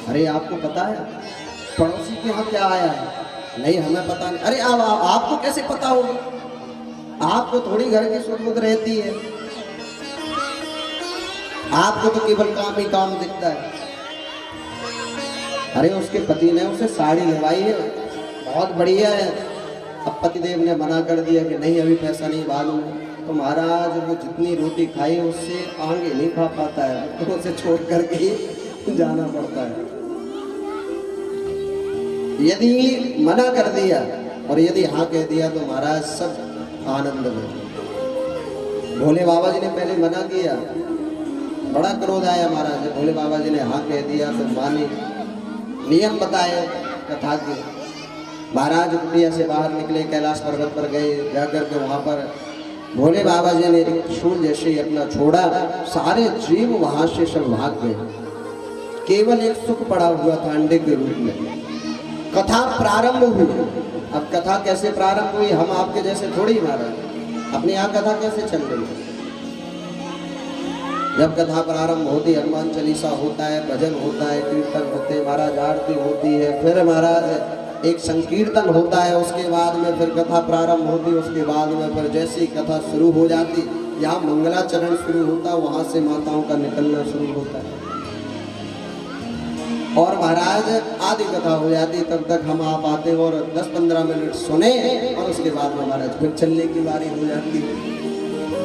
अरे आपको पता है पड़ोसी के यहाँ क्या आया है? नहीं हमें पता नहीं। अरे आपको कैसे पता होगा? आपको थोड़ी घर की सुध रहती है, आपको तो केवल काम ही काम दिखता है। अरे उसके पति ने उसे साड़ी दिलवाई है, बहुत बढ़िया है। अब पतिदेव ने मना कर दिया कि नहीं अभी पैसा नहीं मालूम है, तो महाराज वो जितनी रोटी खाई उससे आगे नहीं खा पाता है, तो उसे छोड़ करके ही जाना पड़ता है। यदि मना कर दिया और यदि हाँ कह दिया तो महाराज सब आनंद में। भोले बाबा जी ने पहले मना किया, बड़ा क्रोध आया महाराज। जब भोले बाबा जी ने हाँ कह दिया तो माने, नियम बताए कथा के। महाराज कुटिया से बाहर निकले, कैलाश पर्वत पर गए, जाकर के वहाँ पर भोले बाबा जी ने त्रिशूल जैसे ही अपना छोड़ा, सारे जीव वहाँ से सब भाग गए। केवल एक सुख पड़ा हुआ था अंडे के रूप में। कथा प्रारंभ हुई। अब कथा कैसे प्रारंभ हुई? हम आपके जैसे थोड़ी महाराज, अपने यहाँ कथा कैसे चल रही है? जब कथा प्रारंभ होती, हनुमान चालीसा होता है, भजन होता है, कीर्तन होते हैं, महाराज आरती होती है, फिर महाराज एक संकीर्तन होता है, उसके बाद में फिर कथा प्रारंभ होती है, उसके बाद में फिर जैसे ही कथा शुरू हो जाती, यहाँ मंगलाचरण शुरू होता, वहाँ से माताओं का निकलना शुरू होता है और महाराज आधी कथा हो जाती। तब तक हम आप आते और 10-15 मिनट सुने और उसके बाद में महाराज फिर चलने की बारी हो जाती है।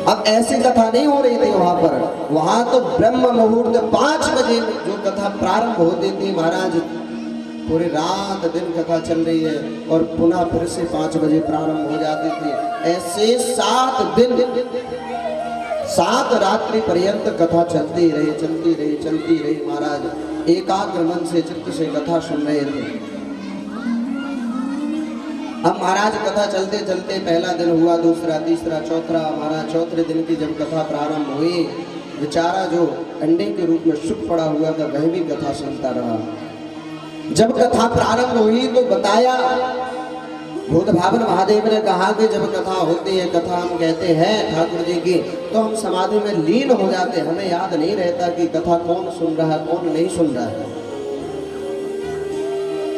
अब ऐसी कथा नहीं हो रही थी वहां पर, वहां तो ब्रह्म मुहूर्त 5 बजे जो कथा प्रारंभ होती थी महाराज, पूरी रात दिन कथा चल रही है और पुनः फिर से 5 बजे प्रारंभ हो जाती थी। ऐसे 7 दिन 7 रात्रि पर्यंत कथा चलती रही महाराज एकाग्र मन से चित्त से कथा सुन रहे थे। अब महाराज कथा चलते चलते पहला दिन हुआ, दूसरा, तीसरा, चौथा। महाराज चौथे दिन की जब कथा प्रारंभ हुई, बेचारा जो अंडे के रूप में सुख पड़ा हुआ था वह भी कथा सुनता रहा। जब कथा प्रारंभ हुई तो बताया, भूत भावन महादेव ने कहा कि जब कथा होती है, कथा हम कहते हैं ठाकुर जी की, तो हम समाधि में लीन हो जाते, हमें याद नहीं रहता कि कथा कौन सुन रहा है कौन नहीं सुन रहा है।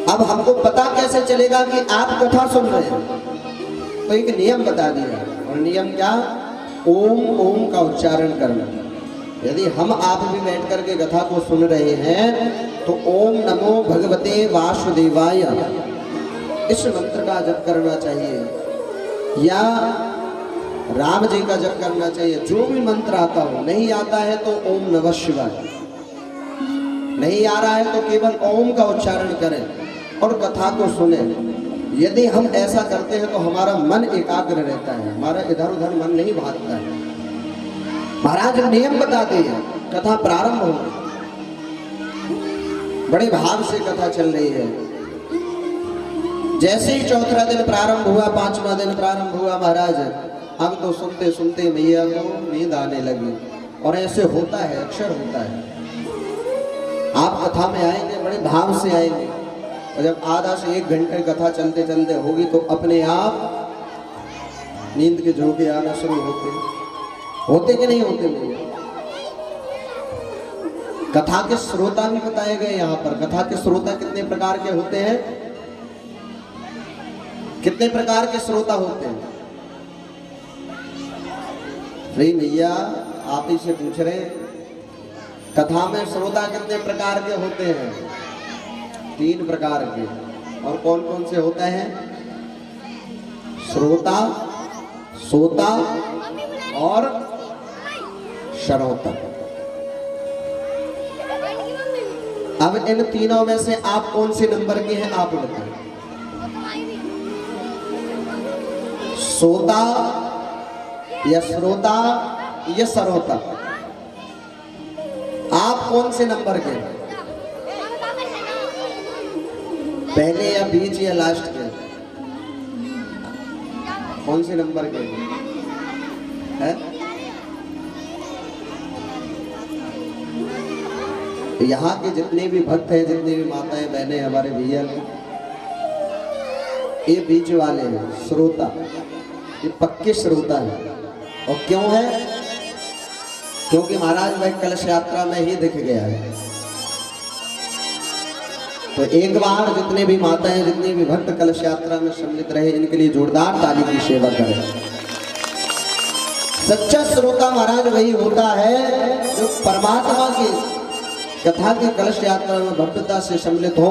अब हमको पता कैसे चलेगा कि आप कथा सुन रहे हैं? तो एक नियम बता दिया, और नियम क्या? ओम ओम का उच्चारण करना। यदि हम आप भी बैठ करके कथा को सुन रहे हैं तो ओम नमो भगवते वासुदेवाय इस मंत्र का जप करना चाहिए या राम जी का जप करना चाहिए। जो भी मंत्र आता हो, नहीं आता है तो ओम नमः शिवाय, नहीं आ रहा है तो केवल ओम का उच्चारण करें और कथा को सुने। यदि हम ऐसा करते हैं तो हमारा मन एकाग्र रहता है, हमारा इधर उधर मन नहीं भागता है। महाराज नियम बताते हैं, कथा प्रारंभ हो गई, बड़े भाव से कथा चल रही है। जैसे ही चौथा दिन प्रारंभ हुआ, पांचवा दिन प्रारंभ हुआ, महाराज अब तो सुनते सुनते मैया को नींद आने लगी। और ऐसे होता है, अक्षर होता है। आप कथा में आएंगे, बड़े भाव से आएंगे, और जब आधा से 1 घंटे कथा चलते चलते होगी तो अपने आप नींद के झोंके आना शुरू होते कि नहीं होते भैया? कथा के श्रोता भी बताए गए यहाँ पर। कथा के श्रोता कितने प्रकार के होते हैं? कितने प्रकार के श्रोता होते हैं? नहीं भैया, आप ही से पूछ रहे हैं, कथा में श्रोता कितने प्रकार के होते हैं? 3 प्रकार के। और कौन कौन से होते हैं? श्रोता, सोता और श्रोता। अब इन तीनों में से आप कौन से नंबर के हैं? आप बताएं। सोता या श्रोता या सरोता, आप कौन से नंबर के? पहले या बीच या लास्ट के? कौन से नंबर के है? यहाँ के जितने भी भक्त हैं, जितने भी माताएं बहनें, हमारे भैया, ये बीच वाले हैं, श्रोता, ये पक्के श्रोता हैं। और क्यों है? क्योंकि महाराज भाई कलश यात्रा में ही दिख गया है। तो एक बार जितने भी माताएं, जितने भी भक्त कलश यात्रा में सम्मिलित रहे, इनके लिए जोरदार ताली की सेवा करें। सच्चा श्रोता महाराज वही होता है जो परमात्मा की कथा की कलश यात्रा में भक्तता से सम्मिलित हो,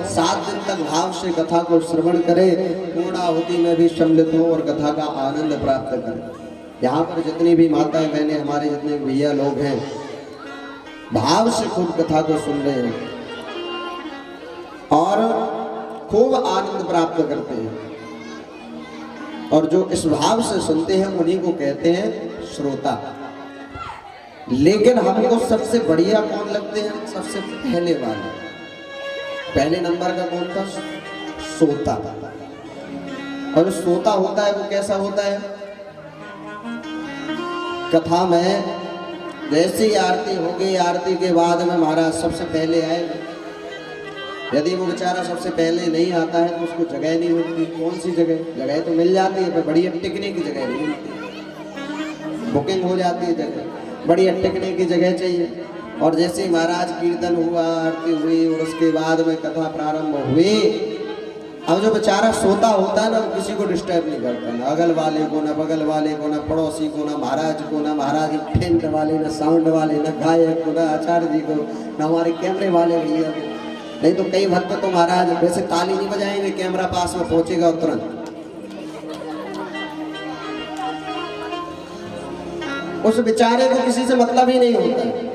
7 दिन तक भाव से कथा को श्रवण करे, पूर्णाहुति में भी सम्मिलित हो और कथा का आनंद प्राप्त करे। यहाँ पर जितनी भी माताएं बहनें, हमारे जितने भैया लोग हैं, भाव से खूब कथा को सुन रहे हैं और खूब आनंद प्राप्त करते हैं। और जो इस भाव से सुनते हैं उन्हीं को कहते हैं श्रोता। लेकिन हमको सबसे बढ़िया कौन लगते हैं? सबसे पहले वाले, पहले नंबर का कौन था? सोता। और सोता होता है वो कैसा होता है? कथा में जैसी आरती होगी, आरती के बाद में महाराज सबसे पहले आए। यदि वो बेचारा सबसे पहले नहीं आता है तो उसको जगह नहीं मिलती। कौन सी जगह? जगह तो मिल जाती है पर बढ़िया टिकने की जगह नहीं मिलती। बुकिंग हो जाती है जगह, बढ़िया टिकने की जगह चाहिए। और जैसे ही महाराज कीर्तन हुआ, आरती हुई और उसके बाद में कथा प्रारंभ हुई, अब जो बेचारा सोता होता है ना, वो किसी को डिस्टर्ब नहीं करता, ना अगल वाले को, ना बगल वाले को, ना पड़ोसी को, ना महाराज को, ना महाराज के टेंट वाले, ना साउंड वाले, ना गायक को, ना आचार्य जी को, ना हमारे कैमरे वाले भैया को। नहीं तो कई भक्त तो महाराज वैसे ताली नहीं बजाएंगे, कैमरा पास में पहुंचेगा तुरंत, उस बेचारे को किसी से मतलब ही नहीं होता।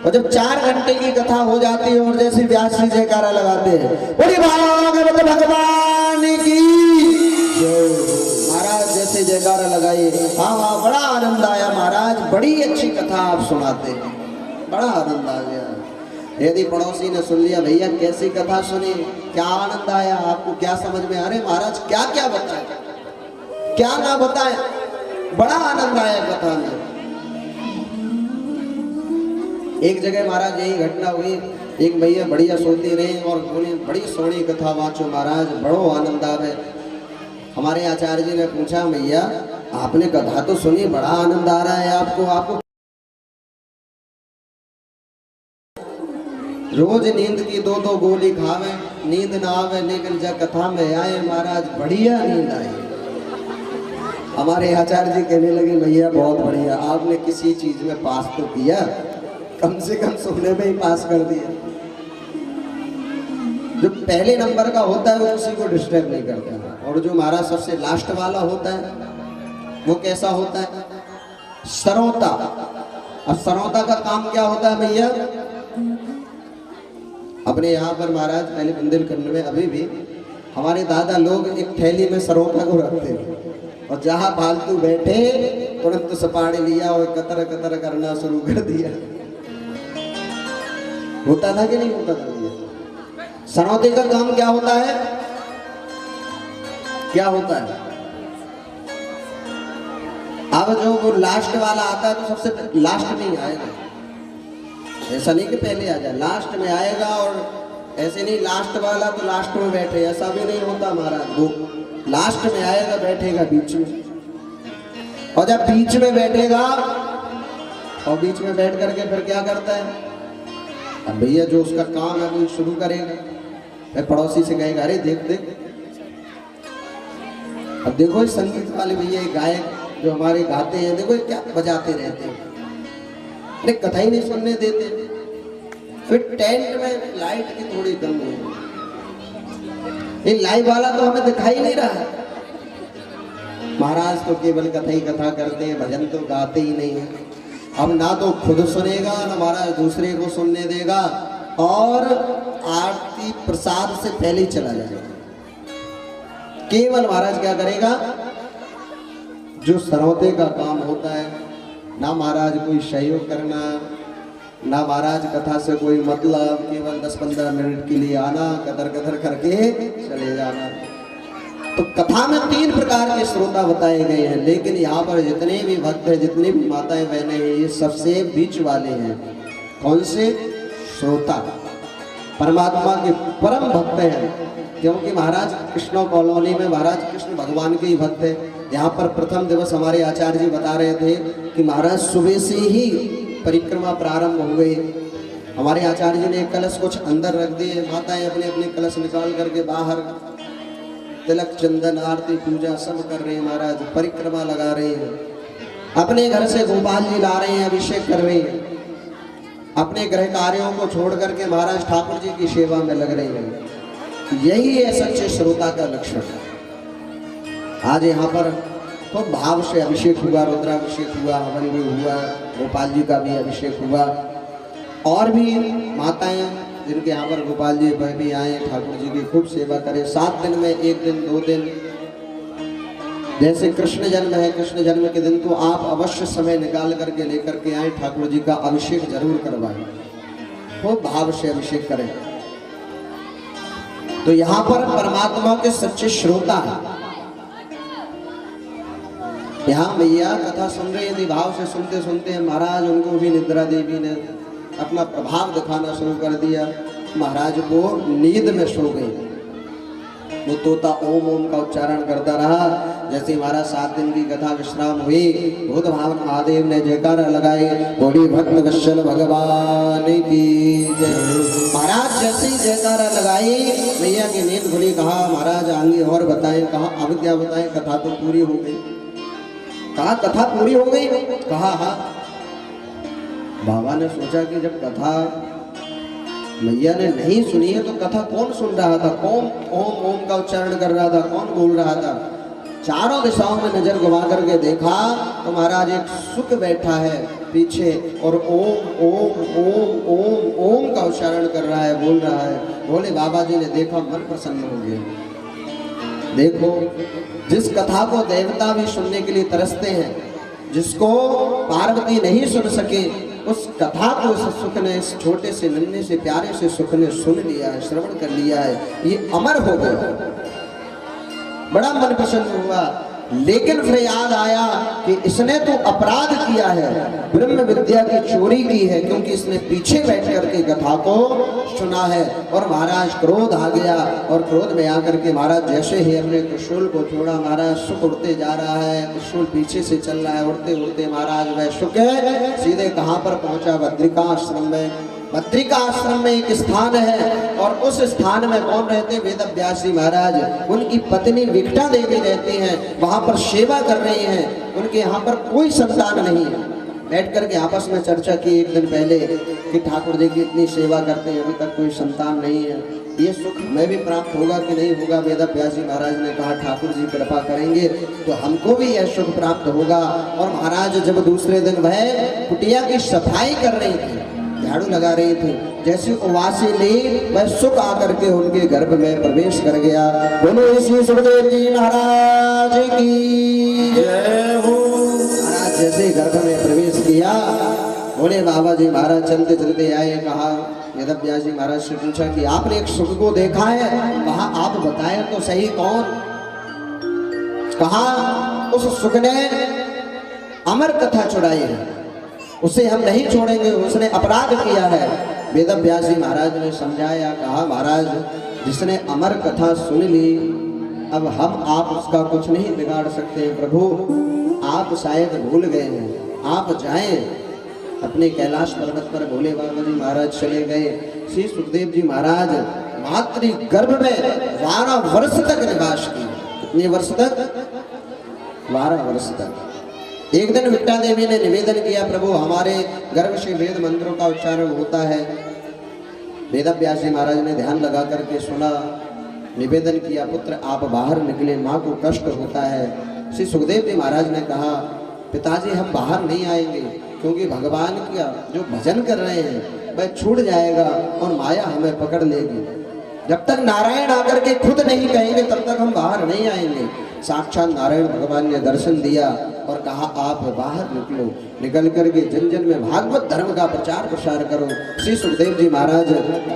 और जब 4 घंटे की कथा हो जाती है और जैसे व्यास जी जयकारा लगाते हैं, बोली भागवत भगवान की महाराज जैसे जयकारा लगाइए, हाँ हाँ, बड़ा आनंद आया महाराज, बड़ी अच्छी कथा आप सुनाते हैं, बड़ा आनंद आ गया। यदि पड़ोसी ने सुन लिया, भैया कैसी कथा सुनी, क्या आनंद आया, आपको क्या समझ में आ रहे महाराज, क्या क्या बताए, क्या ना बताए, बड़ा आनंद आया कथा में। एक जगह महाराज यही घटना हुई, एक भैया बढ़िया सोती रहे और बोले बड़ी सोहनी कथा वाचो महाराज, बड़ो आनंद आवे। हमारे आचार्य जी ने पूछा, भैया आपने कथा तो सुनी, बड़ा आनंद आ रहा है आपको रोज नींद की 2-2 गोली खावे, नींद ना आवे, लेकिन जब कथा में आए महाराज बढ़िया नींद आई। हमारे आचार्य जी कहने लगे, भैया बहुत बढ़िया, आपने किसी चीज में पास तो किया, कम से कम सोने में ही पास कर दिया। जो पहले नंबर का होता है वो किसी को डिस्टर्ब नहीं करता, और जो महाराज सबसे लास्ट वाला होता है वो कैसा होता है? सरौता। अब सरौता का काम क्या होता है भैया? अपने यहाँ पर महाराज पहले बुंदेलखंड में अभी भी हमारे दादा लोग एक थैली में सरौता को रखते हैं, और जहां फालतू बैठे तुरंत सपाड़े लिया और कतर कतर करना शुरू कर दिया। होता था कि नहीं होता था भैया? सरौते का काम क्या होता है? क्या होता है? अब जो वो लास्ट वाला आता है तो सबसे लास्ट में ही आएगा, ऐसा नहीं कि पहले आ जाए, लास्ट में आएगा। और ऐसे नहीं लास्ट वाला तो लास्ट में बैठे, ऐसा भी नहीं होता महाराज। वो लास्ट में आएगा, बैठेगा बीच में, और जब बीच में बैठेगा और बीच में बैठ करके फिर क्या करता है? अब भैया जो उसका काम है वो शुरू करेगा, फिर पड़ोसी से कहेगा अरे देख देख, अब देखो इस संगीत वाले भैया गायक जो हमारे गाते हैं, देखो क्या बजाते रहते हैं, अरे कथा ही नहीं सुनने देते। फिर टेंट में लाइट की थोड़ी कमी है, ये लाइव वाला तो हमें दिखाई नहीं रहा है। महाराज तो केवल कथा ही कथा करते हैं, भजन तो गाते ही नहीं है। अब ना तो खुद सुनेगा ना महाराज दूसरे को सुनने देगा, और आरती प्रसाद से पहले ही चला जाएगा। केवल महाराज क्या करेगा? जो सरौते का काम होता है, ना महाराज कोई सहयोग करना, ना महाराज कथा से कोई मतलब, केवल 10-15 मिनट के लिए आना, कदर कदर करके चले जाना। तो कथा में 3 प्रकार के श्रोता बताए गए हैं, लेकिन यहाँ पर जितने भी भक्त हैं, जितनी भी माताएं बहनें हैं, ये सबसे बीच वाले हैं। कौन से? श्रोता, परमात्मा के परम भक्त हैं। क्योंकि महाराज कृष्ण कॉलोनी में महाराज कृष्ण भगवान के ही भक्त हैं। यहाँ पर प्रथम दिवस हमारे आचार्य जी बता रहे थे कि महाराज सुबह से ही परिक्रमा प्रारंभ हो गई। हमारे आचार्य जी ने कलश कुछ अंदर रख दिए, माताएं अपने अपने कलश निकाल करके बाहर तिलक चंदन आरती पूजा सब कर रहे हैं। महाराज परिक्रमा लगा रहे हैं, अपने घर से गोपाल जी ला रहे हैं, अभिषेक कर रहे हैं, अपने गृह कार्यों को छोड़ करके महाराज ठाकुर जी की सेवा में लग रहे हैं। यही है सच्चे श्रोता का लक्षण। आज यहाँ पर खूब भाव से अभिषेक हुआ, रुद्राभिषेक हुआ, हवन भी हुआ, गोपाल जी का भी अभिषेक हुआ, और भी माताएं जिनके यहाँ पर गोपाल जी वह भी आए, ठाकुर जी की खूब सेवा करें। 7 दिन में 1 दिन 2 दिन, जैसे कृष्ण जन्म है, कृष्ण जन्म के दिन तो आप अवश्य समय निकाल करके लेकर के आए, ठाकुर जी का अभिषेक जरूर करवाएं, खूब भाव से अभिषेक करें। तो यहाँ पर परमात्मा के सच्चे श्रोता हैं। यहाँ भैया कथा सुन रहे यदि भाव से सुनते सुनते महाराज उनको भी निद्रा देवी ने अपना प्रभाव दिखाना शुरू कर दिया, महाराज को नींद में सो गई। वो तोता ओम ओम का उच्चारण करता रहा। जैसे हमारा 7 दिन की कथा विश्राम हुई, भूत भावन महादेव ने जयकारा लगाए, बोली भक्त वत्सल भगवान की जय। महाराज जैसे ही जयकारा लगाई, भैया की नींद खुली। कहा महाराज आगे और बताएं। कहा अब क्या बताएं, कथा तो पूरी हो गई। कहा कथा पूरी हो गई? कहा हाँ। बाबा ने सोचा कि जब कथा मैया ने नहीं सुनी है तो कथा कौन सुन रहा था? कौन ओम ओम का उच्चारण कर रहा था? कौन बोल रहा था? चारों दिशाओं में नजर घुमा करके देखा तो महाराज एक सुख बैठा है पीछे, और ओम ओम ओम ओम ओम का उच्चारण कर रहा है, बोल रहा है। बोले बाबा जी ने देखा, मन प्रसन्न हो गया। देखो, जिस कथा को देवता भी सुनने के लिए तरसते हैं, जिसको पार्वती नहीं सुन सके, उस कथा को इस सुख ने, इस छोटे से नन्हे से प्यारे से सुख ने सुन लिया है, श्रवण कर लिया है, ये अमर हो गया। बड़ा मन प्रसन्न हुआ। लेकिन फिर याद आया कि इसने तो अपराध किया है, ब्रह्म विद्या की चोरी की है, क्योंकि इसने पीछे बैठ करके कथा को सुना है। और महाराज क्रोध आ गया, और क्रोध में आकर के महाराज जैसे ही अपने त्रिशूल को छोड़ा, महाराज सुख उड़ते जा रहा है, त्रिशूल पीछे से चल रहा है, उड़ते उड़ते महाराज वह सुख सीधे कहाँ पर पहुंचा? बद्रिका आश्रम में। बद्रिका आश्रम में एक स्थान है, और उस स्थान में कौन रहते? वेद व्यास जी महाराज। उनकी पत्नी विकटा देवी रहती हैं, वहां पर सेवा कर रही हैं। उनके यहाँ पर कोई संतान नहीं है। बैठ करके आपस में चर्चा की एक दिन पहले कि ठाकुर जी की इतनी सेवा करते हैं, अभी तक कोई संतान नहीं है। ये सुख हमें भी प्राप्त होगा कि नहीं होगा। वेद व्यास जी महाराज ने कहा ठाकुर जी कृपा करेंगे तो हमको भी यह सुख प्राप्त होगा। और महाराज जब दूसरे दिन वह कुटिया की सफाई कर रही थी, झाड़ू लगा रही थी, जैसी उवासी ली वह सुख आकर के उनके गर्भ में प्रवेश कर गया। बोलो श्री सुखदेव जी महाराज की जय हो। महाराज जैसे गर्भ में प्रवेश किया, बोले बाबा जी महाराज चलते चलते आए, कहा वेद व्यास जी महाराज से पूछा कि आपने एक सुख को देखा है? कहा आप बताएं तो सही कौन? कहा उस सुख ने अमर कथा चुराई है, उसे हम नहीं छोड़ेंगे, उसने अपराध किया है। वेद व्यास जी महाराज ने समझाया, कहा महाराज जिसने अमर कथा सुन ली, अब हम आप उसका कुछ नहीं बिगाड़ सकते। प्रभु आप शायद भूल गए हैं, आप जाएं अपने कैलाश पर्वत पर। भोले बाबा जी महाराज चले गए। श्री सुखदेव जी महाराज मातृ गर्भ में 12 वर्ष तक निवास किए। कितने वर्ष तक? 12 वर्ष तक। एक दिन विट्टा देवी ने निवेदन किया, प्रभु हमारे गर्भ से वेद मंत्रों का उच्चारण होता है। वेद व्यास जी महाराज ने ध्यान लगा करके सुना, निवेदन किया, पुत्र आप बाहर निकले, माँ को कष्ट होता है। श्री सुखदेव जी महाराज ने कहा, पिताजी हम बाहर नहीं आएंगे, क्योंकि भगवान का जो भजन कर रहे हैं वह छूट जाएगा और माया हमें पकड़ लेगी। जब तक नारायण आकर के खुद नहीं कहेंगे तब तक हम बाहर नहीं आएंगे। साक्षात नारायण भगवान ने दर्शन दिया और कहा आप बाहर निकलो, निकल करके जन जन में भागवत धर्म का प्रचार प्रसार करो। श्री सुखदेव जी महाराज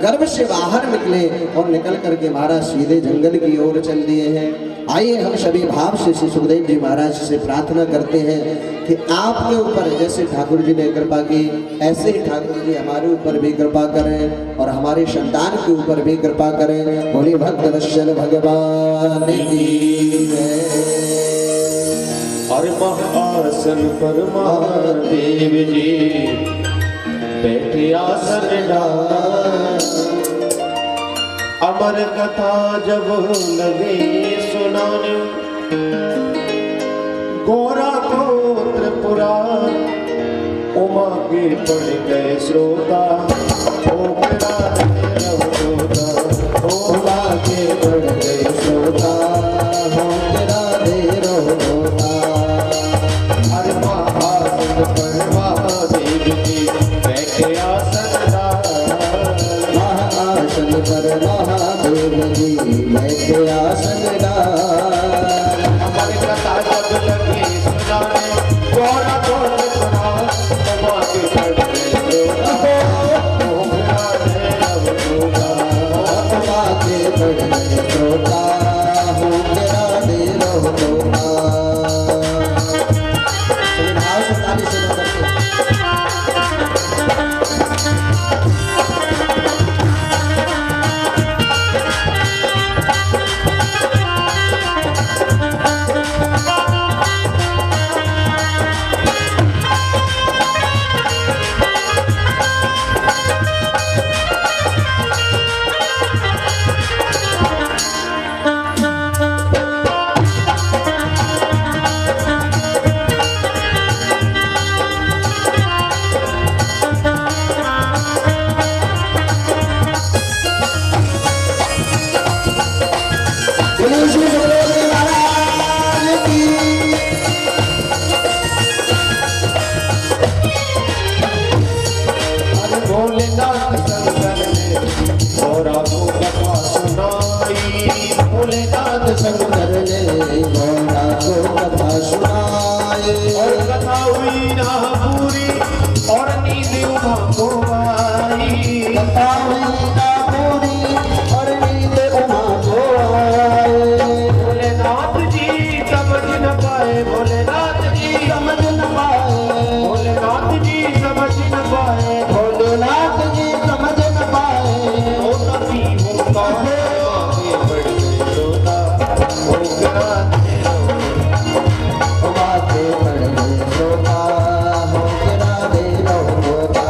गर्भ से बाहर निकले और निकल करके महाराज सीधे जंगल की ओर चल दिए हैं। आइए हम सभी भाव से श्री सुखदेव जी महाराज से प्रार्थना करते हैं कि आपके ऊपर जैसे ठाकुर जी ने कृपा की, ऐसे ही ठाकुर जी हमारे ऊपर भी कृपा करें और हमारे संतान के ऊपर भी कृपा करें। बोले भक्त वत्सल भगवान की जय। और महासन पर महादेव जी बैठे आसन डाल, अमर कथा जब लगे सुनाने, गोरा गोत्र पुराण उमा के पड़ गए श्रोता, उमा के पड़ गए श्रोता, हर महासन पर महादेव जी बैठे आसन डाल, महाआसन पर महादेव जी बैठे आसन डाल। हमारे कथा जब लगे सुनाने, गोरा गोत्र पुराण उमा के पड़ गए श्रोता, उमा के पड़ गए श्रोता, हो तेरा देर होता। भाव से ताली से शंकर ने गौरा को कथा सुनाए, और कथा हुई ना पूरी और नींद उमा को आई, कथा हुई ना पूरी और नींद उमा को आए। भोलेनाथ जी समझ न पाए, भोलेनाथ जी समझ न पाए, भोलेनाथ जी समझ न पाए, भोलेनाथ जी समझ न पाए। ओ तभी वो कौन आगे बढ़ गए श्रोता, ओ बातें पड़ गए श्रोता, हो गिरा दे होता।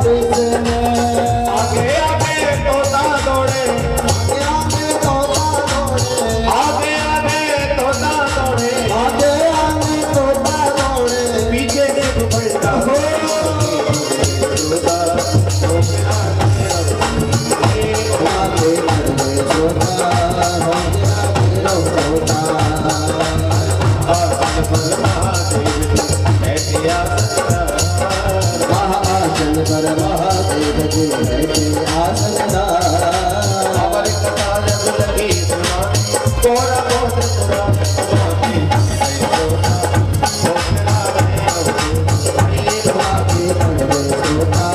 इसमें आगे आगे तोता दौड़े, आगे आगे तोता दौड़े, आगे आगे तोता दौड़े, आगे आगे तोता दौड़े, पीछे से दुपट्टा हो आगे करने सोता हो गया मेरा होता। आसन पर महादेव जी बैठे आसनदार, महाआसन पर महादेव जी बैठे आसनदार। अमर कथा जब लगी सुनाने, कोरा कोट पुराण सुनाने, जय सोना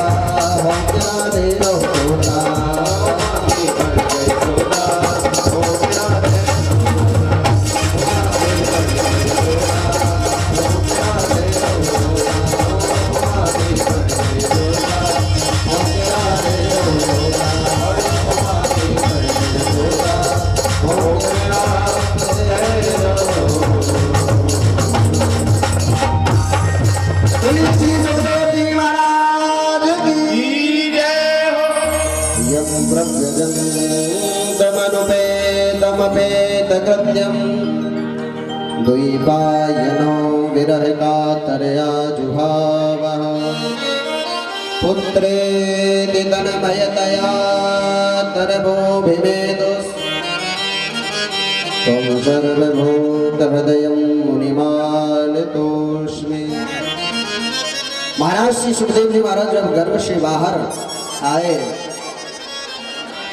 भोगना रहे अवधूत, आगे करने सोता हो गया मेरा होता। आगे बढ़ जय सोना भोगना रहे महाराज की जय हो। यं प्रव्यजन्तमनुपेतमपेतकृत्यं द्वैपायनो विरहकातरया जुहावः पुत्रेति तन्मयतया तरभोभिमेदुस् त्वं सर्वभूतहृदयं मुनिमानतोऽस्मि। महाराज श्री सुखदेव जी महाराज जब गर्भ से बाहर आए,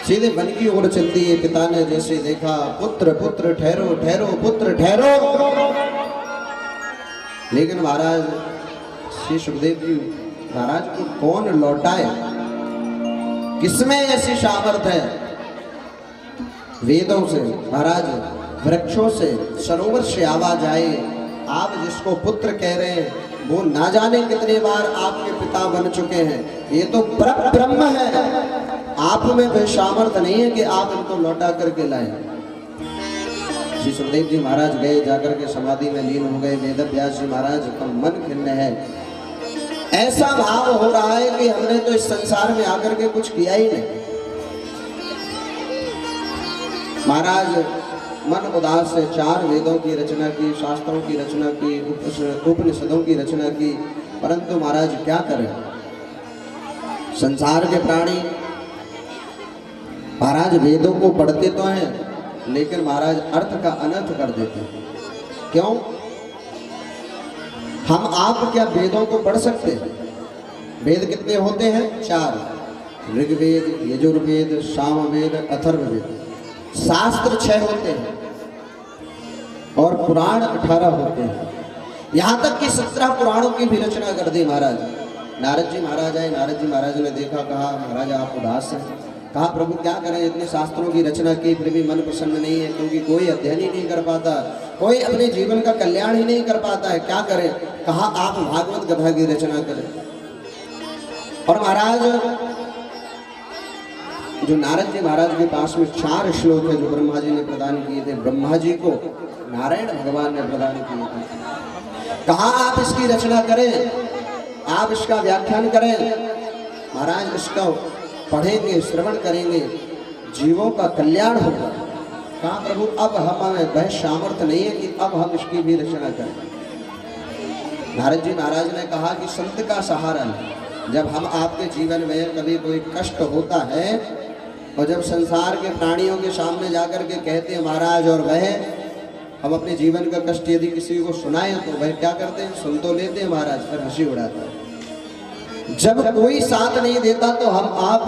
सीधे वन की ओर चलती है। पिता ने जैसे देखा, पुत्र पुत्र ठहरो ठहरो पुत्र ठहरो। लेकिन महाराज श्री सुखदेव जी महाराज को कौन लौटाए? किसमें ऐसी सामर्थ्य है? वेदों से महाराज, वृक्षों से, सरोवर से आवाज आए। आप जिसको पुत्र कह रहे हैं वो ना जाने कितने बार आपके पिता बन चुके हैं। ये तो ब्रह्म है, आप में वह सामर्थ्य नहीं है कि आप इनको लौटा करके लाएं। श्री सुखदेव जी महाराज गए, जाकर के समाधि में लीन हो गए। वेद व्यास जी महाराज का मन खिन्न है, ऐसा भाव हो रहा है कि हमने तो इस संसार में आकर के कुछ किया ही नहीं। महाराज मन उदास से 4 वेदों की रचना की, शास्त्रों की रचना की, उपनिषदों की रचना की, परंतु महाराज क्या करें? संसार के प्राणी महाराज वेदों को पढ़ते तो हैं, लेकिन महाराज अर्थ का अनर्थ कर देते हैं। क्यों? हम आप क्या वेदों को पढ़ सकते हैं? वेद कितने होते हैं? 4, ऋग्वेद, यजुर्वेद, सामवेद, अथर्ववेद। शास्त्र 6 होते हैं और पुराण 18 होते हैं। यहाँ तक कि 17 पुराणों की भी रचना कर दी महाराज। नारद जी महाराज आए, नारद जी महाराज ने देखा, कहा महाराज आप उदास हैं। कहा प्रभु क्या करें, इतने शास्त्रों की रचना की फिर भी मन प्रसन्न नहीं है, क्योंकि कोई अध्ययन ही नहीं कर पाता, कोई अपने जीवन का कल्याण ही नहीं कर पाता है, क्या करें? कहा आप भागवत कथा की रचना करें। और महाराज जो नारद जी महाराज के पास में 4 श्लोक है जो ब्रह्मा जी ने प्रदान किए थे, ब्रह्मा जी को नारायण भगवान ने प्रदान किए थे। कहा आप इसकी रचना करें, आप इसका व्याख्यान करें। महाराज इसका पढ़ेंगे, श्रवण करेंगे, जीवों का कल्याण होगा। कहा प्रभु अब हमें वह सामर्थ्य नहीं है कि अब हम इसकी भी रचना करें। नारद जी महाराज ने कहा कि संत का सहारा लें। जब हम आपके जीवन में कभी कोई कष्ट होता है और जब संसार के प्राणियों के सामने जाकर के कहते हैं महाराज, और वह हम अपने जीवन का कष्ट यदि किसी को सुनाए तो वह क्या करते हैं? सुन तो लेते हैं महाराज, फिर हंसी उड़ाते हैं। जब कोई साथ नहीं देता तो हम आप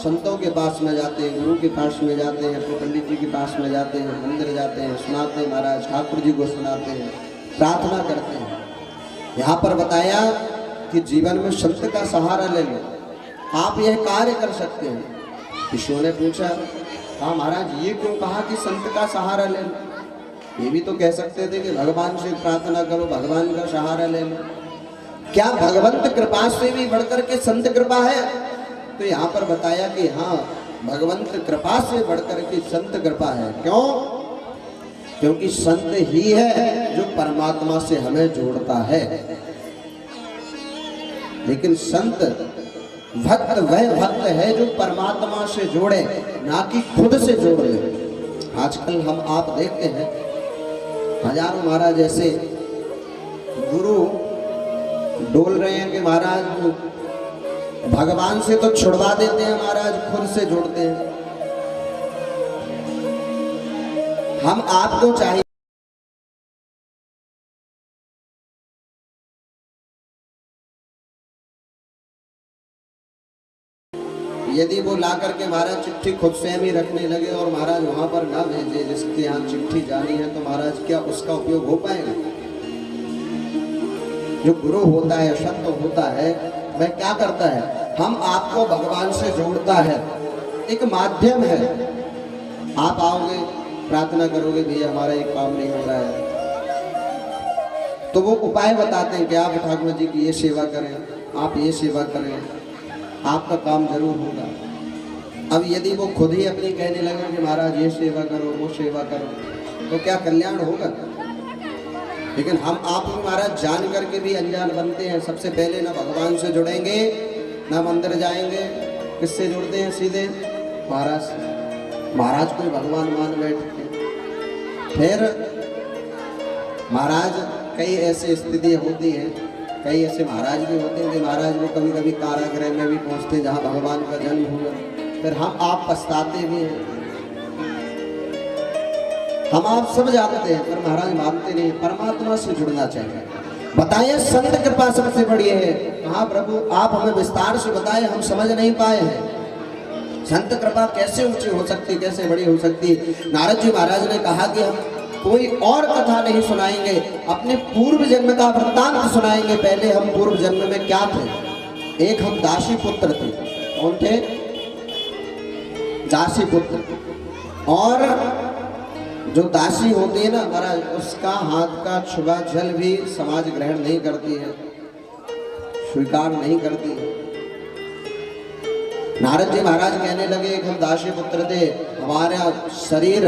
संतों के पास में जाते हैं, गुरु के पास में जाते हैं, अपने पंडित जी के पास में जाते हैं, मंदिर जाते हैं, सुनाते हैं महाराज, ठाकुर जी को सुनाते हैं, प्रार्थना करते हैं। यहाँ पर बताया कि जीवन में संत का सहारा ले लो, आप यह कार्य कर सकते हैं। शिष्यों ने पूछा, हाँ महाराज ये क्यों कहा कि संत का सहारा ले लो? ये भी तो कह सकते थे कि भगवान से प्रार्थना करो, भगवान का सहारा ले लो। क्या भगवंत कृपा से भी बढ़कर के संत कृपा है? तो यहाँ पर बताया कि हाँ, भगवंत कृपा से बढ़कर के संत कृपा है। क्यों? क्योंकि संत ही है जो परमात्मा से हमें जोड़ता है। लेकिन संत भक्त वह भक्त है जो परमात्मा से जोड़े, ना कि खुद से जोड़ ले। आजकल हम आप देखते हैं हजारों महाराज ऐसे गुरु डोल रहे हैं कि महाराज भगवान से तो छुड़वा देते हैं, महाराज खुद से जोड़ते हैं। हम आपको चाहिए यदि वो ला करके महाराज चिट्ठी खुद स्वयं ही रखने लगे और महाराज वहां पर ना भेजे जिसके यहाँ चिट्ठी जानी है, तो महाराज क्या उसका उपयोग हो पाएगा? जो गुरु होता है, संत होता है, वह क्या करता है? हम आपको भगवान से जोड़ता है, एक माध्यम है। आप आओगे, प्रार्थना करोगे, भैया हमारा एक काम नहीं हो रहा है, तो वो उपाय बताते हैं कि आप ठाकुर जी की ये सेवा करें, आप ये सेवा करें, आपका काम जरूर होगा। अब यदि वो खुद ही अपनी कहने लगे कि महाराज ये सेवा करो, वो सेवा करो, तो क्या कल्याण होगा? लेकिन हम आप महाराज जान करके भी अनजान बनते हैं। सबसे पहले ना भगवान से जुड़ेंगे, ना मंदिर जाएंगे, किससे जुड़ते हैं? सीधे महाराज से। महाराज कोई भगवान मान बैठते। फिर महाराज कई ऐसी स्थिति होती है, कई ऐसे महाराज भी होते हैं कि महाराज वो कभी कभी कारागृह में भी पहुंचते हैं जहाँ भगवान का जन्म हुआ। फिर हम आप पछताते भी हैं, हम आप सब जानते हैं, पर महाराज मानते नहीं। परमात्मा से जुड़ना चाहिए। बताइए संत कृपा सबसे बड़ी है। हाँ प्रभु, आप हमें विस्तार से बताए, हम समझ नहीं पाए हैं। संत कृपा कैसे ऊंची हो सकती, कैसे बड़ी हो सकती? नारद जी महाराज ने कहा कि हम कोई और कथा नहीं सुनाएंगे, अपने पूर्व जन्म का वृत्तांत सुनाएंगे। पहले हम पूर्व जन्म में क्या थे? एक हम दासी पुत्र थे। कौन थे? दासी पुत्र। और जो दासी होती है ना महाराज, उसका हाथ का छुआ जल भी समाज ग्रहण नहीं करती है, स्वीकार नहीं करती है। नारद जी महाराज कहने लगे कि हम दासी पुत्र थे, हमारा शरीर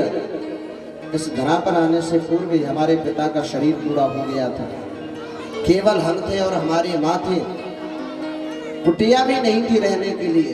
इस धरा पर आने से पूर्व ही हमारे पिता का शरीर पूरा हो गया था। केवल हम थे और हमारी माँ थी, कुटिया भी नहीं थी रहने के लिए।